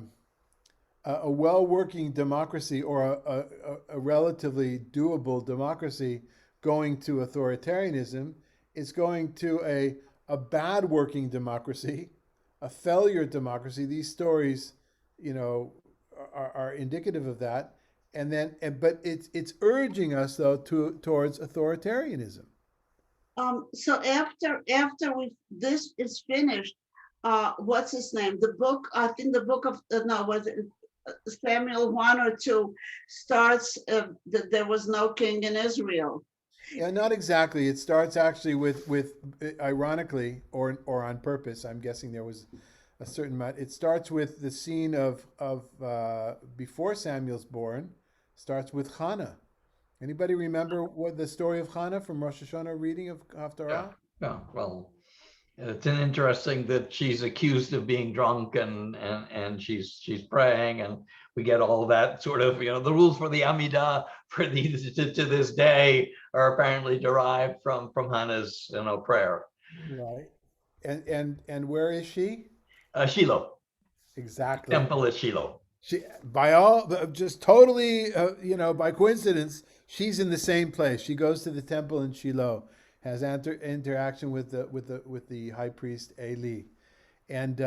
well-working democracy or a relatively doable democracy going to authoritarianism. It's going to a bad working democracy, a failure democracy. These stories, are indicative of that. But it's urging us though towards authoritarianism. So after this is finished, what's his name? The book, I think the book of was it Samuel 1 or 2 starts that there was no king in Israel. Yeah, not exactly. It starts actually with ironically or on purpose. I'm guessing there was a certain amount. It starts with the scene of before Samuel's born. Starts with Hannah. Anybody remember what the story of Hannah from Rosh Hashanah reading of Haftarah? Yeah, well, it's an interesting that she's accused of being drunk and she's praying, and we get all that sort of, the rules for the Amidah for these to this day are apparently derived from Hannah's prayer. Right. And where is she? Shiloh. Exactly. Temple at Shiloh. She, just totally, by coincidence, she's in the same place. She goes to the temple in Shiloh, has interaction with the high priest Eli, and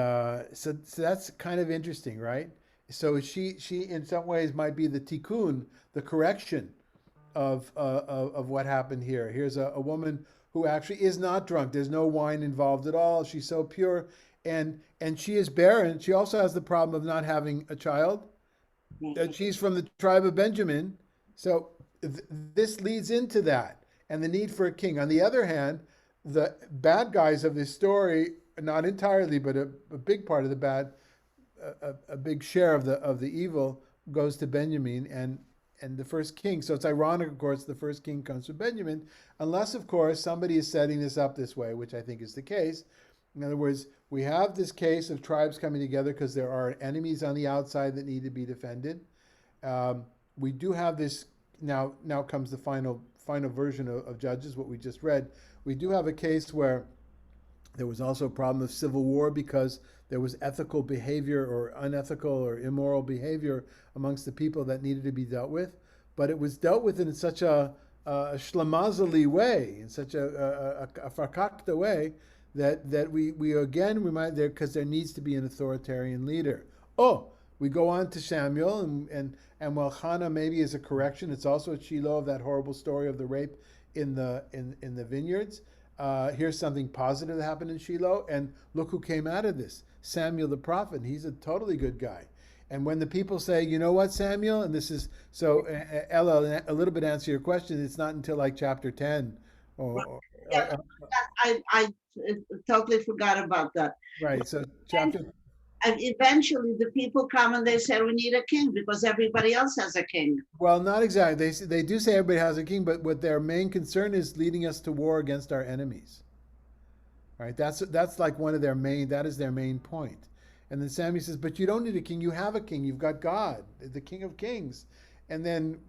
so that's kind of interesting, right? So she in some ways might be the tikkun, the correction of what happened here. Here's a woman who actually is not drunk. There's no wine involved at all. She's so pure. And she is barren. She also has the problem of not having a child. She's from the tribe of Benjamin. So this leads into that and the need for a king. On the other hand, the bad guys of this story, not entirely, but a big part of the bad, a big share of the evil goes to Benjamin and the first king. So it's ironic, of course, the first king comes from Benjamin, unless, of course, somebody is setting this up this way, which I think is the case. In other words, we have this case of tribes coming together because there are enemies on the outside that need to be defended. We do have this, now comes the final version of Judges, what we just read. We do have a case where there was also a problem of civil war because there was ethical behavior or unethical or immoral behavior amongst the people that needed to be dealt with. But it was dealt with in such a shlamazali way, in such a fakakta way, that we again remind there, because there needs to be an authoritarian leader. We go on to Samuel, and while Hannah maybe is a correction, it's also a Shiloh of that horrible story of the rape in the vineyards. Here's something positive that happened in Shiloh, and look who came out of this: Samuel the prophet. He's a totally good guy, And when the people say, you know what, Samuel, and this is so, Ella, a little bit answer your question. It's not until like chapter 10, or Yeah, I totally forgot about that. right. So chapter, And eventually the people come and they say, we need a king because everybody else has a king. well, not exactly. They do say everybody has a king, but what their main concern is leading us to war against our enemies. Right? That's like one of their main. That is their main point. And then Samuel says, "But you don't need a king. You have a king. You've got God, the King of Kings." And then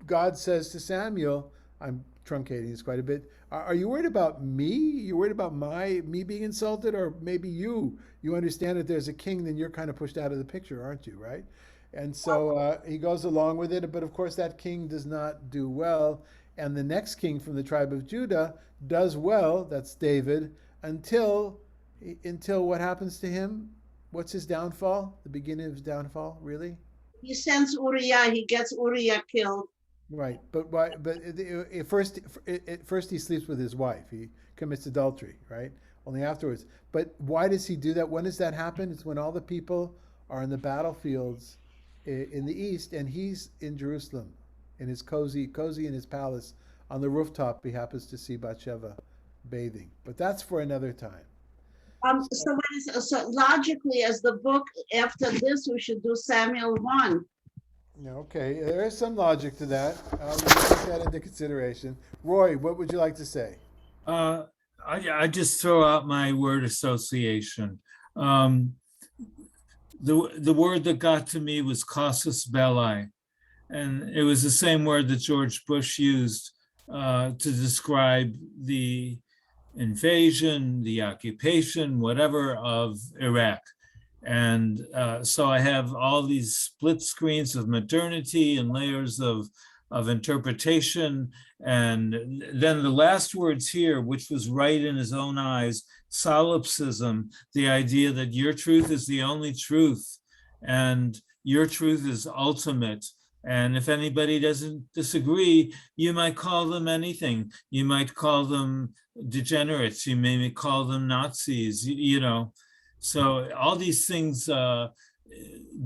God says to Samuel, "I'm truncating this quite a bit. Are you worried about me? You worried about me being insulted, or maybe you? You understand that there's a king, then you're kind of pushed out of the picture, aren't you? Right?" And so he goes along with it. But of course, that king does not do well. And the next king from the tribe of Judah does well. That's David. Until what happens to him? What's his downfall? The beginning of his downfall, really? He sends Uriah, he gets Uriah killed. Right, but why? But first he sleeps with his wife. He commits adultery, right? Only afterwards. But why does he do that? When does that happen? It's when all the people are in the battlefields in the east, and he's in Jerusalem, in his cozy in his palace on the rooftop. He happens to see Bathsheba bathing, but that's for another time. So logically, as the book after this, we should do Samuel 1. Okay, there is some logic to that. We'll take that into consideration. Roy, what would you like to say? I just throw out my word association. The word that got to me was casus belli, and it was the same word that George Bush used to describe the invasion, the occupation, whatever, of Iraq. And so I have all these split screens of modernity and layers of interpretation. And then the last words here, which was right in his own eyes, solipsism, the idea that your truth is the only truth and your truth is ultimate. And if anybody doesn't disagree, you might call them anything. You might call them degenerates. You may call them Nazis, you know. So all these things,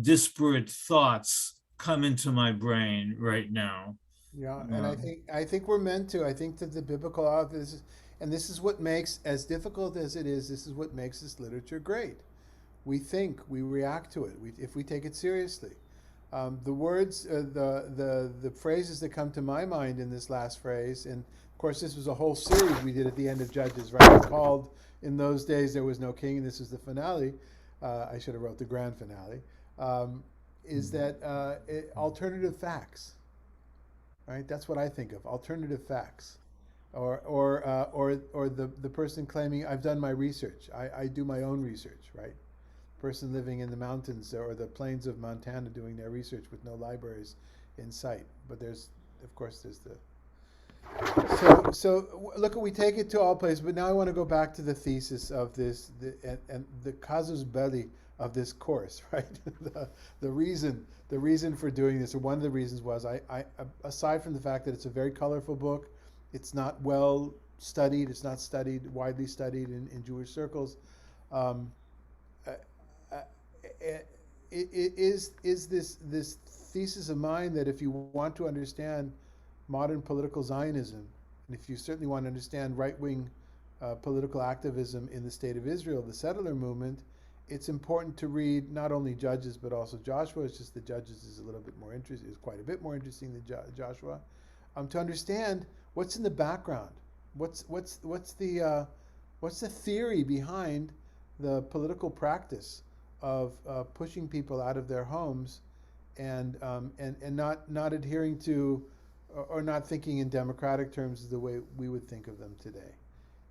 disparate thoughts come into my brain right now. Yeah, and I think we're meant to. I think that the biblical authors, and this is what makes, as difficult as it is, this is what makes this literature great. We think, we react to it, if we take it seriously. The words, the phrases that come to my mind in this last phrase, and of course this was a whole series we did at the end of Judges, right? It's called, in those days there was no king, and this is the finale. I should have wrote the grand finale. Is that alternative facts, right? That's what I think of, alternative facts, or the person claiming, I've done my research. I do my own research, right? Person living in the mountains or the plains of Montana doing their research with no libraries in sight. But there's, of course, there's the. So look, we take it to all places. But now I want to go back to the thesis of this, and the casus belli of this course, right? the reason for doing this, or one of the reasons was, I aside from the fact that it's a very colorful book, it's not well studied. It's not widely studied in Jewish circles. Is this thesis of mine that if you want to understand modern political Zionism, and if you certainly want to understand right-wing political activism in the state of Israel, the settler movement, it's important to read not only Judges but also Joshua. It's just that Judges is a little bit more interesting, is quite a bit more interesting than Joshua, to understand what's in the background, what's the theory behind the political practice of pushing people out of their homes, and not adhering to or not thinking in democratic terms the way we would think of them today.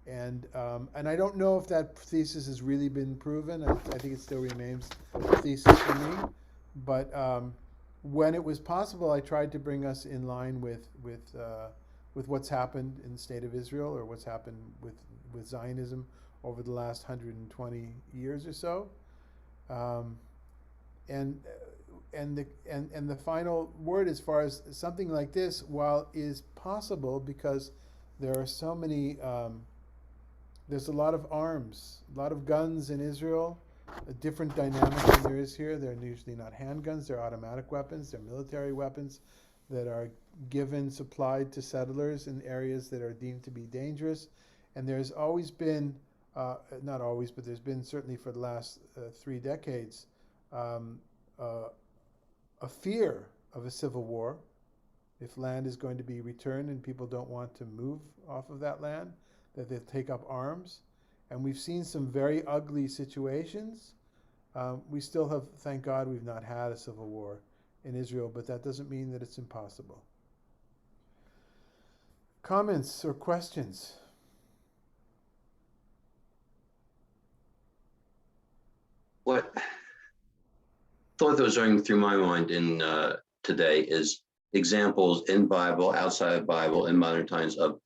And I don't know if that thesis has really been proven. I think it still remains a thesis for me. But when it was possible, I tried to bring us in line with what's happened in the state of Israel, or what's happened with Zionism over the last 120 years or so. And the final word, as far as something like this, while is possible, because there are so many, there's a lot of arms, a lot of guns in Israel, a different dynamic than there is here. They're usually not handguns, they're automatic weapons, they're military weapons that are given, supplied to settlers in areas that are deemed to be dangerous. And there's always been, not always, but there's been certainly for the last 3 decades, a fear of a civil war. If land is going to be returned and people don't want to move off of that land, that they'll take up arms. And we've seen some very ugly situations. We still have, thank God, we've not had a civil war in Israel, but that doesn't mean that it's impossible. Comments or questions? What thought that was running through my mind in today is examples in Bible, outside of Bible, in modern times of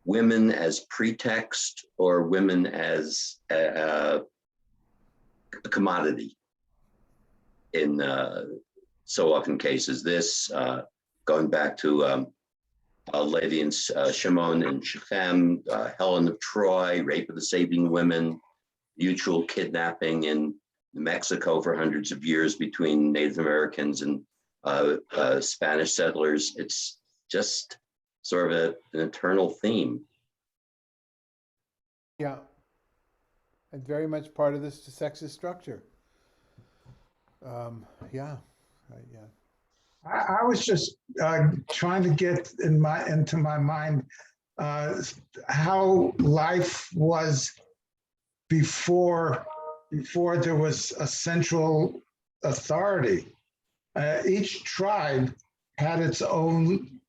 women as pretext or women as a commodity in so often cases. This going back to Levi and Shimon and Shechem, Helen of Troy, rape of the Sabine women, mutual kidnapping in Mexico for hundreds of years between Native Americans and Spanish settlers. It's just sort of an eternal theme. Yeah. And very much part of this sexist structure. Yeah. Yeah. I was just trying to get into my mind how life was before there was a central authority. Each tribe had its own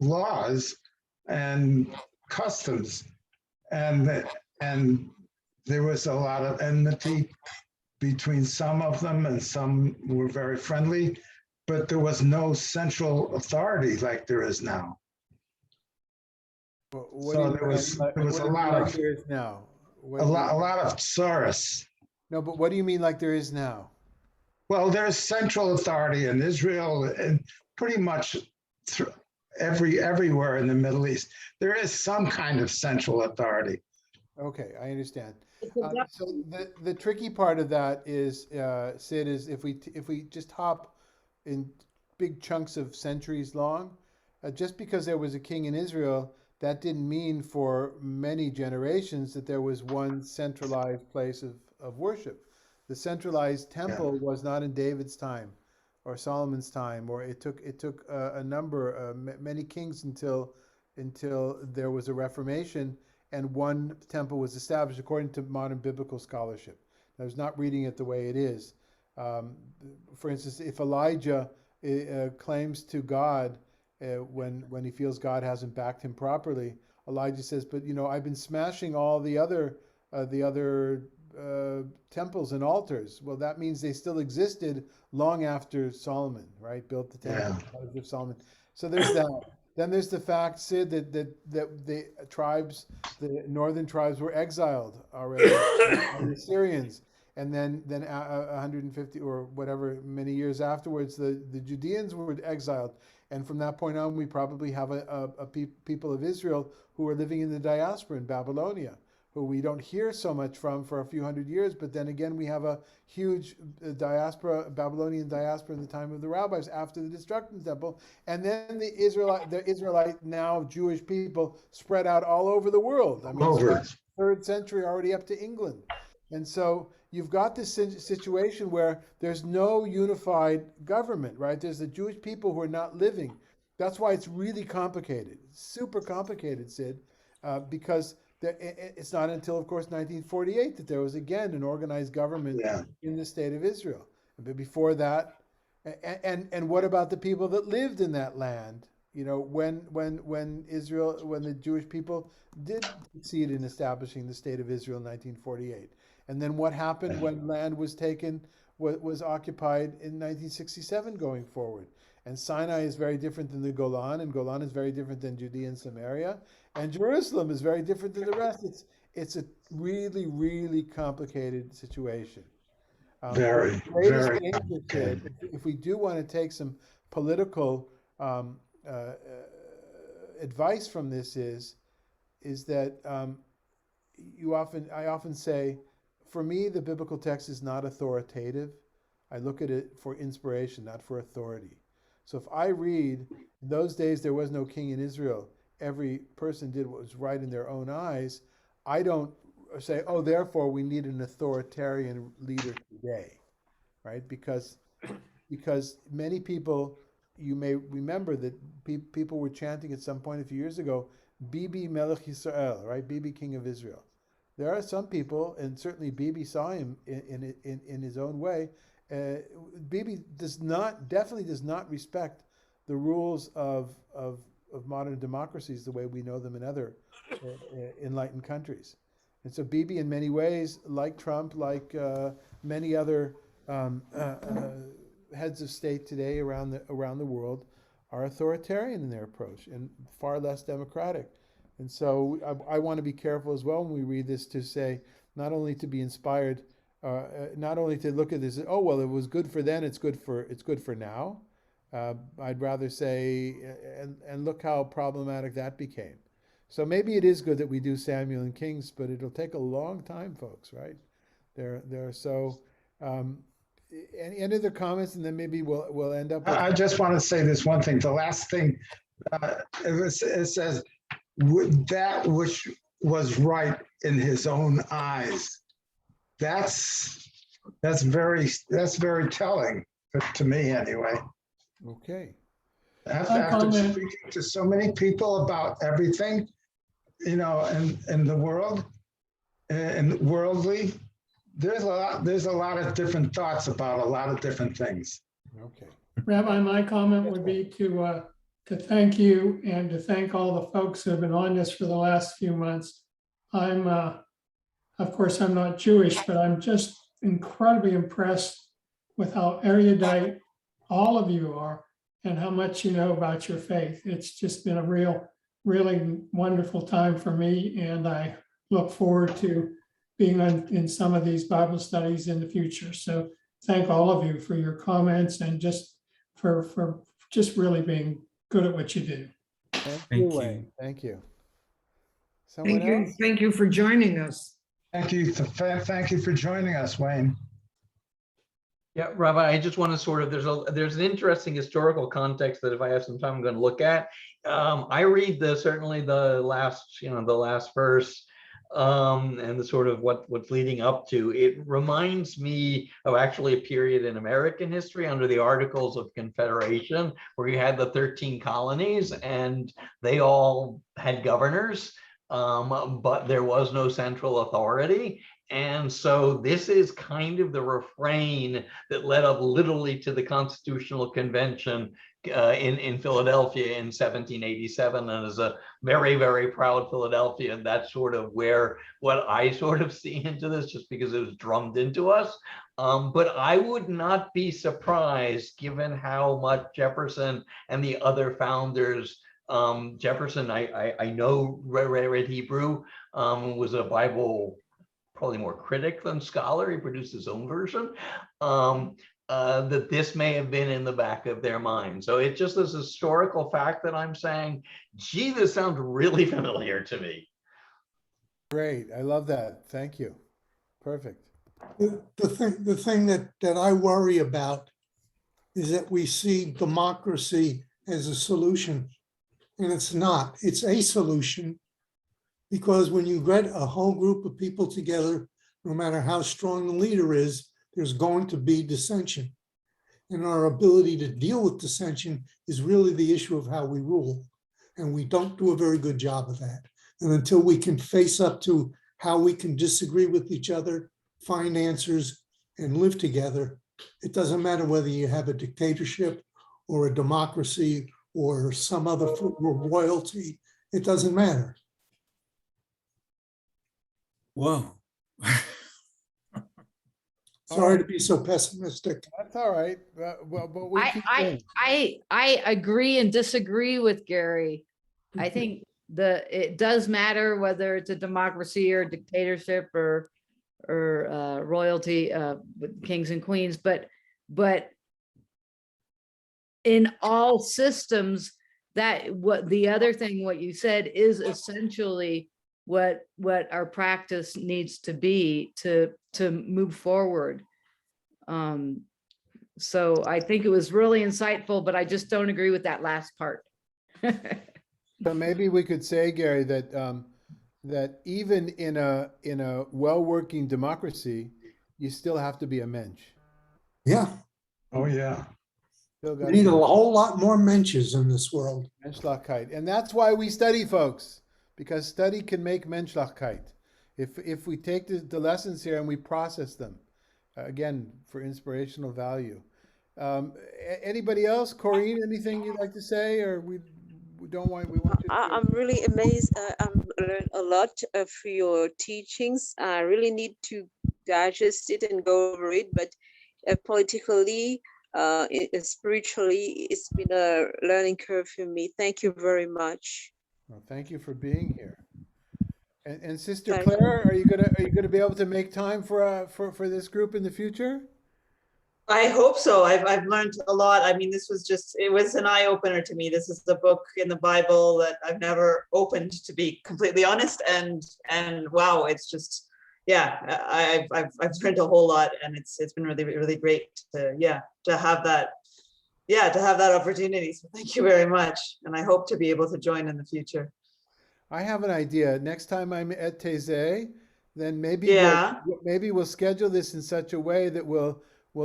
laws and customs, and there was a lot of enmity between some of them, and some were very friendly, but there was no central authority like there is now. So there was a lot of there is now. a lot of tsaris. No, but what do you mean like there is now? Well, there's central authority in Israel and pretty much everywhere in the Middle East. There is some kind of central authority. Okay, I understand. So the tricky part of that is, Sid, is if we just hop in big chunks of centuries long, just because there was a king in Israel, that didn't mean for many generations that there was one centralized place of worship. The centralized temple was not in David's time or Solomon's time, or it took a number, many kings until there was a Reformation and one temple was established according to modern biblical scholarship. I was not reading it the way it is. For instance, if Elijah claims to God when he feels God hasn't backed him properly, Elijah says, "But I've been smashing all the other temples and altars." Well, that means they still existed long after Solomon, right? Built the temple of Solomon. So there's that. Then there's the fact, Sid, that the tribes, the northern tribes, were exiled already by the Assyrians, and then 150 or whatever many years afterwards, the Judeans were exiled, and from that point on, we probably have a people of Israel who are living in the diaspora in Babylonia, who we don't hear so much from for a few hundred years, but then again, we have a huge Babylonian diaspora in the time of the rabbis after the destruction of the temple, and then the Israelite now Jewish people spread out all over the world. I mean, 3rd century already up to England. And so you've got this situation where there's no unified government, right? There's the Jewish people who are not living. That's why it's really complicated, super complicated, Sid, because it's not until, of course, 1948 that there was again an organized government in the state of Israel. But before that, and what about the people that lived in that land? When the Jewish people did succeed in establishing the state of Israel in 1948, and then what happened when land was taken, was occupied in 1967 going forward? And Sinai is very different than the Golan, and Golan is very different than Judea and Samaria, and Jerusalem is very different than the rest. It's a really, really complicated situation. Very. If we do want to take some political advice from this, is that I often say, for me, the biblical text is not authoritative. I look at it for inspiration, not for authority. So if I read, in those days there was no king in Israel, every person did what was right in their own eyes, I don't say, oh, therefore we need an authoritarian leader today, right? Because many people, you may remember that people were chanting at some point a few years ago, Bibi Melech Yisrael, right? Bibi, King of Israel. There are some people, and certainly Bibi saw him in his own way. Bibi definitely does not respect the rules of modern democracies the way we know them in other enlightened countries. And so Bibi, in many ways, like Trump, like many other heads of state today around the world, are authoritarian in their approach and far less democratic. And so I want to be careful as well when we read this to say, not only to be inspired, not only to look at this, oh, well, it was good for then, it's good for now. I'd rather say, and look how problematic that became. So maybe it is good that we do Samuel and Kings, but it'll take a long time, folks, right? They're so, any other comments, and then maybe we'll end up with. I just want to say this one thing. The last thing, it says, that which was right in his own eyes. That's very telling to me anyway. Okay. After speaking to so many people about everything, in the world, and worldly, there's a lot of different thoughts about a lot of different things. Okay. Rabbi, my comment would be to thank you and to thank all the folks who have been on this for the last few months. Of course, I'm not Jewish, but I'm just incredibly impressed with how erudite all of you are and how much you know about your faith. It's just been a really wonderful time for me, and I look forward to being in some of these Bible studies in the future. So thank all of you for your comments and just for just really being good at what you do. Thank Thank you, you. Wayne. Thank you. Someone else? Thank you for joining us. Thank you for joining us, Wayne. Yeah, Rabbi, I just want to sort of, there's an interesting historical context that if I have some time, I'm going to look at. I read certainly the last verse and the sort of what's leading up to. It reminds me of actually a period in American history under the Articles of Confederation, where you had the 13 colonies and they all had governors, but there was no central authority. And so this is kind of the refrain that led up literally to the Constitutional Convention in Philadelphia in 1787. And as a very, very proud Philadelphian, that's sort of where what I sort of see into this, just because it was drummed into us. But I would not be surprised, given how much Jefferson and the other founders, Jefferson, I know read Hebrew, was a Bible probably more critic than scholar. He produced his own version. That this may have been in the back of their mind. So it's just this historical fact that I'm saying, gee, this sounds really familiar to me. Great. I love that. Thank you. Perfect. The thing that I worry about is that we see democracy as a solution, and it's not. It's a solution, because when you get a whole group of people together, no matter how strong the leader is, there's going to be dissension. And our ability to deal with dissension is really the issue of how we rule. And we don't do a very good job of that. And until we can face up to how we can disagree with each other, find answers, and live together, it doesn't matter whether you have a dictatorship or a democracy or some other royalty. It doesn't matter. Whoa. Sorry to be so pessimistic. That's all right. Well, but we keep going. I agree and disagree with Gary. I think it does matter whether it's a democracy or a dictatorship or royalty, with kings and queens, but in all systems, what you said is essentially what our practice needs to be to move forward. So I think it was really insightful, but I just don't agree with that last part. So maybe we could say, Gary, that that even in a well-working democracy, you still have to be a mensch. Yeah, Oh, yeah. Still we got need a whole lot more mensches in this world. Menschlichkeit, and that's why we study, folks, because study can make Menschlichkeit. If we take the lessons here and we process them, again, for inspirational value. Anybody else? Corinne, anything you'd like to say, or we want you to. I'm really amazed. I'm learned a lot through your teachings. I really need to digest it and go over it, but politically, spiritually, it's been a learning curve for me. Thank you very much. Well, thank you for being here. And Sister Thank Claire, are you gonna be able to make time for this group in the future? I hope so. I've learned a lot. I mean, it was an eye opener to me. This is the book in the Bible that I've never opened, to be completely honest. And wow, it's just, yeah, I've learned a whole lot, and it's been really, really great to have that opportunity. So thank you very much. And I hope to be able to join in the future. I have an idea. Next time I'm at Taizé, then maybe we'll schedule this in such a way that we'll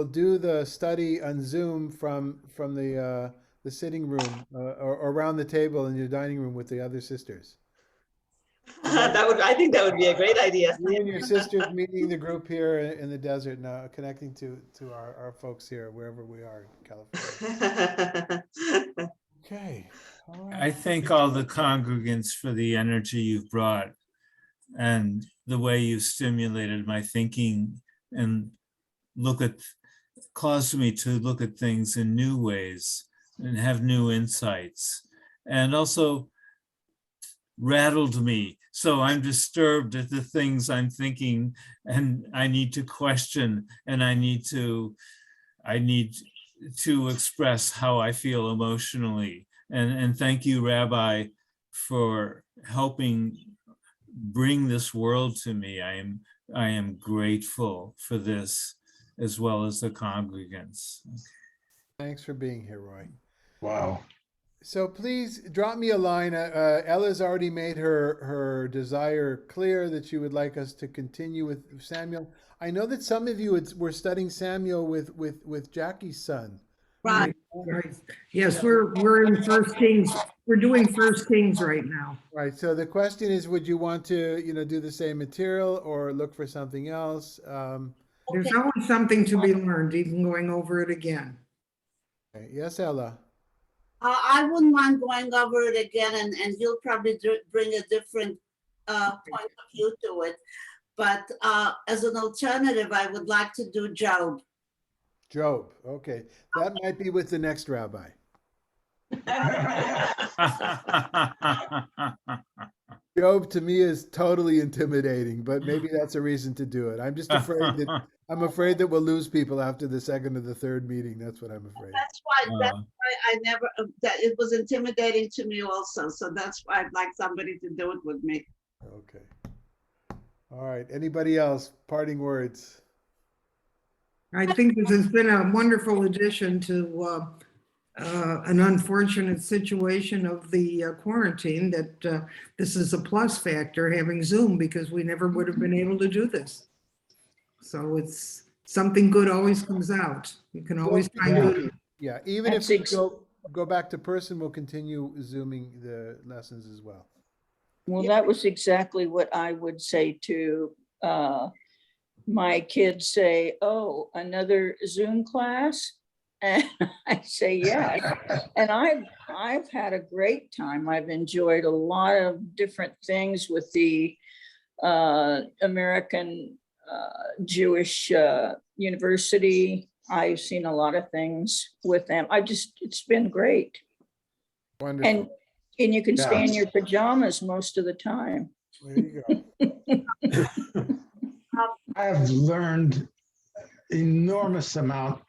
do the study on Zoom from the sitting room or around the table in your dining room with the other sisters. I think that would be a great idea. You and your sisters meeting the group here in the desert now, connecting to our folks here, wherever we are in California. Okay. All right. I thank all the congregants for the energy you've brought and the way you've stimulated my thinking and caused me to look at things in new ways and have new insights, and also rattled me. So I'm disturbed at the things I'm thinking, and I need to question, and I need to express how I feel emotionally. And thank you, Rabbi, for helping bring this world to me. I am grateful for this, as well as the congregants. Thanks for being here, Roy. Wow. So please drop me a line. Ella's already made her desire clear that she would like us to continue with Samuel. I know that some of you were studying Samuel with Jackie's son. Right. Right. Yes, we're in First Kings. We're doing First Kings right now. Right. So the question is, would you want to, do the same material or look for something else? There's always something to be learned, even going over it again. Okay. Yes, Ella. I wouldn't mind going over it again, and you'll probably bring a different point of view to it. But as an alternative, I would like to do Job. Job. Okay. That might be with the next rabbi. Job to me is totally intimidating, but maybe that's a reason to do it. I'm just afraid that we'll lose people after the second or the third meeting. That's what I'm afraid. That's why I never, that it was intimidating to me also. So that's why I'd like somebody to do it with me. Okay. All right. Anybody else? Parting words. I think this has been a wonderful addition to an unfortunate situation of the quarantine, that this is a plus factor, having Zoom, because we never would have been able to do this. So it's something good always comes out. You can always find good. Yeah, even if we go back to person, we'll continue Zooming the lessons as well. Well, that was exactly what I would say to my kids. Say, oh, another Zoom class? And I say yes. And I've had a great time. I've enjoyed a lot of different things with the American Jewish University. I've seen a lot of things with them. It's been great. Wonderful. And you can stay in your pajamas most of the time. There you go. I have learned enormous amount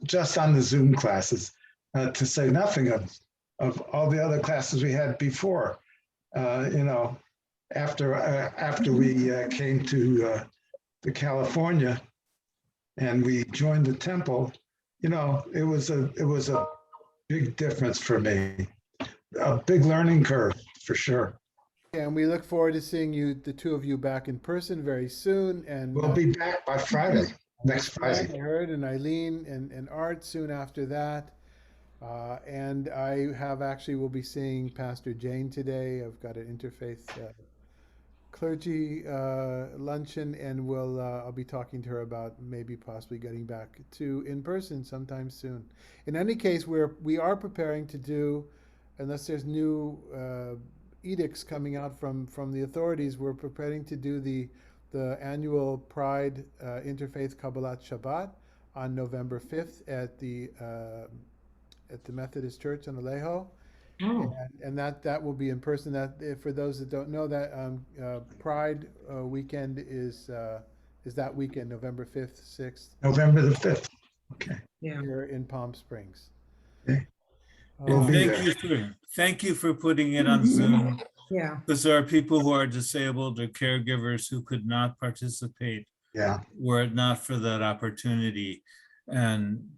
just on the Zoom classes, to say nothing of all the other classes we had before. you know, after we came to California and we joined the temple, you know, it was a big difference for me, a big learning curve for sure. And we look forward to seeing you, the two of you, back in person very soon. And We'll be back by Friday, next Friday. I heard, and Eileen and Art soon after that. And I will be seeing Pastor Jane today. I've got an interfaith clergy luncheon, and I'll be talking to her about maybe possibly getting back to in person sometime soon. In any case, we are preparing to do, unless there's new edicts coming out from the authorities, we're preparing to do the annual Pride Interfaith Kabbalat Shabbat on November 5th at the Methodist Church on Alejo. Oh. And that will be in person. That, for those that don't know, that Pride weekend is that weekend, November 5th, 6th. November the 5th. Okay. Yeah. Here in Palm Springs. Okay. And be thank you for putting it on Zoom, Yeah. because there are people who are disabled or caregivers who could not participate Yeah. were it not for that opportunity. And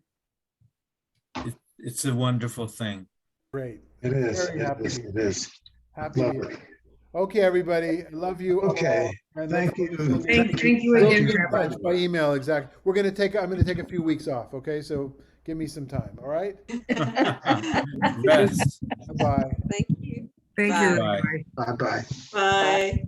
it's a wonderful thing. Great. It is. Very happy. It is. Happy to Love hear it. it. Okay, everybody. I love you. Okay. all, and Thank look forward you. to- Thank you We'll again, be in Rabbi. touch by email, exactly. I'm gonna take a few weeks off, okay? So give me some time, all right? Rest. Bye. Thank you. Thank Bye. you. Bye. Rabbi. Bye-bye. Bye.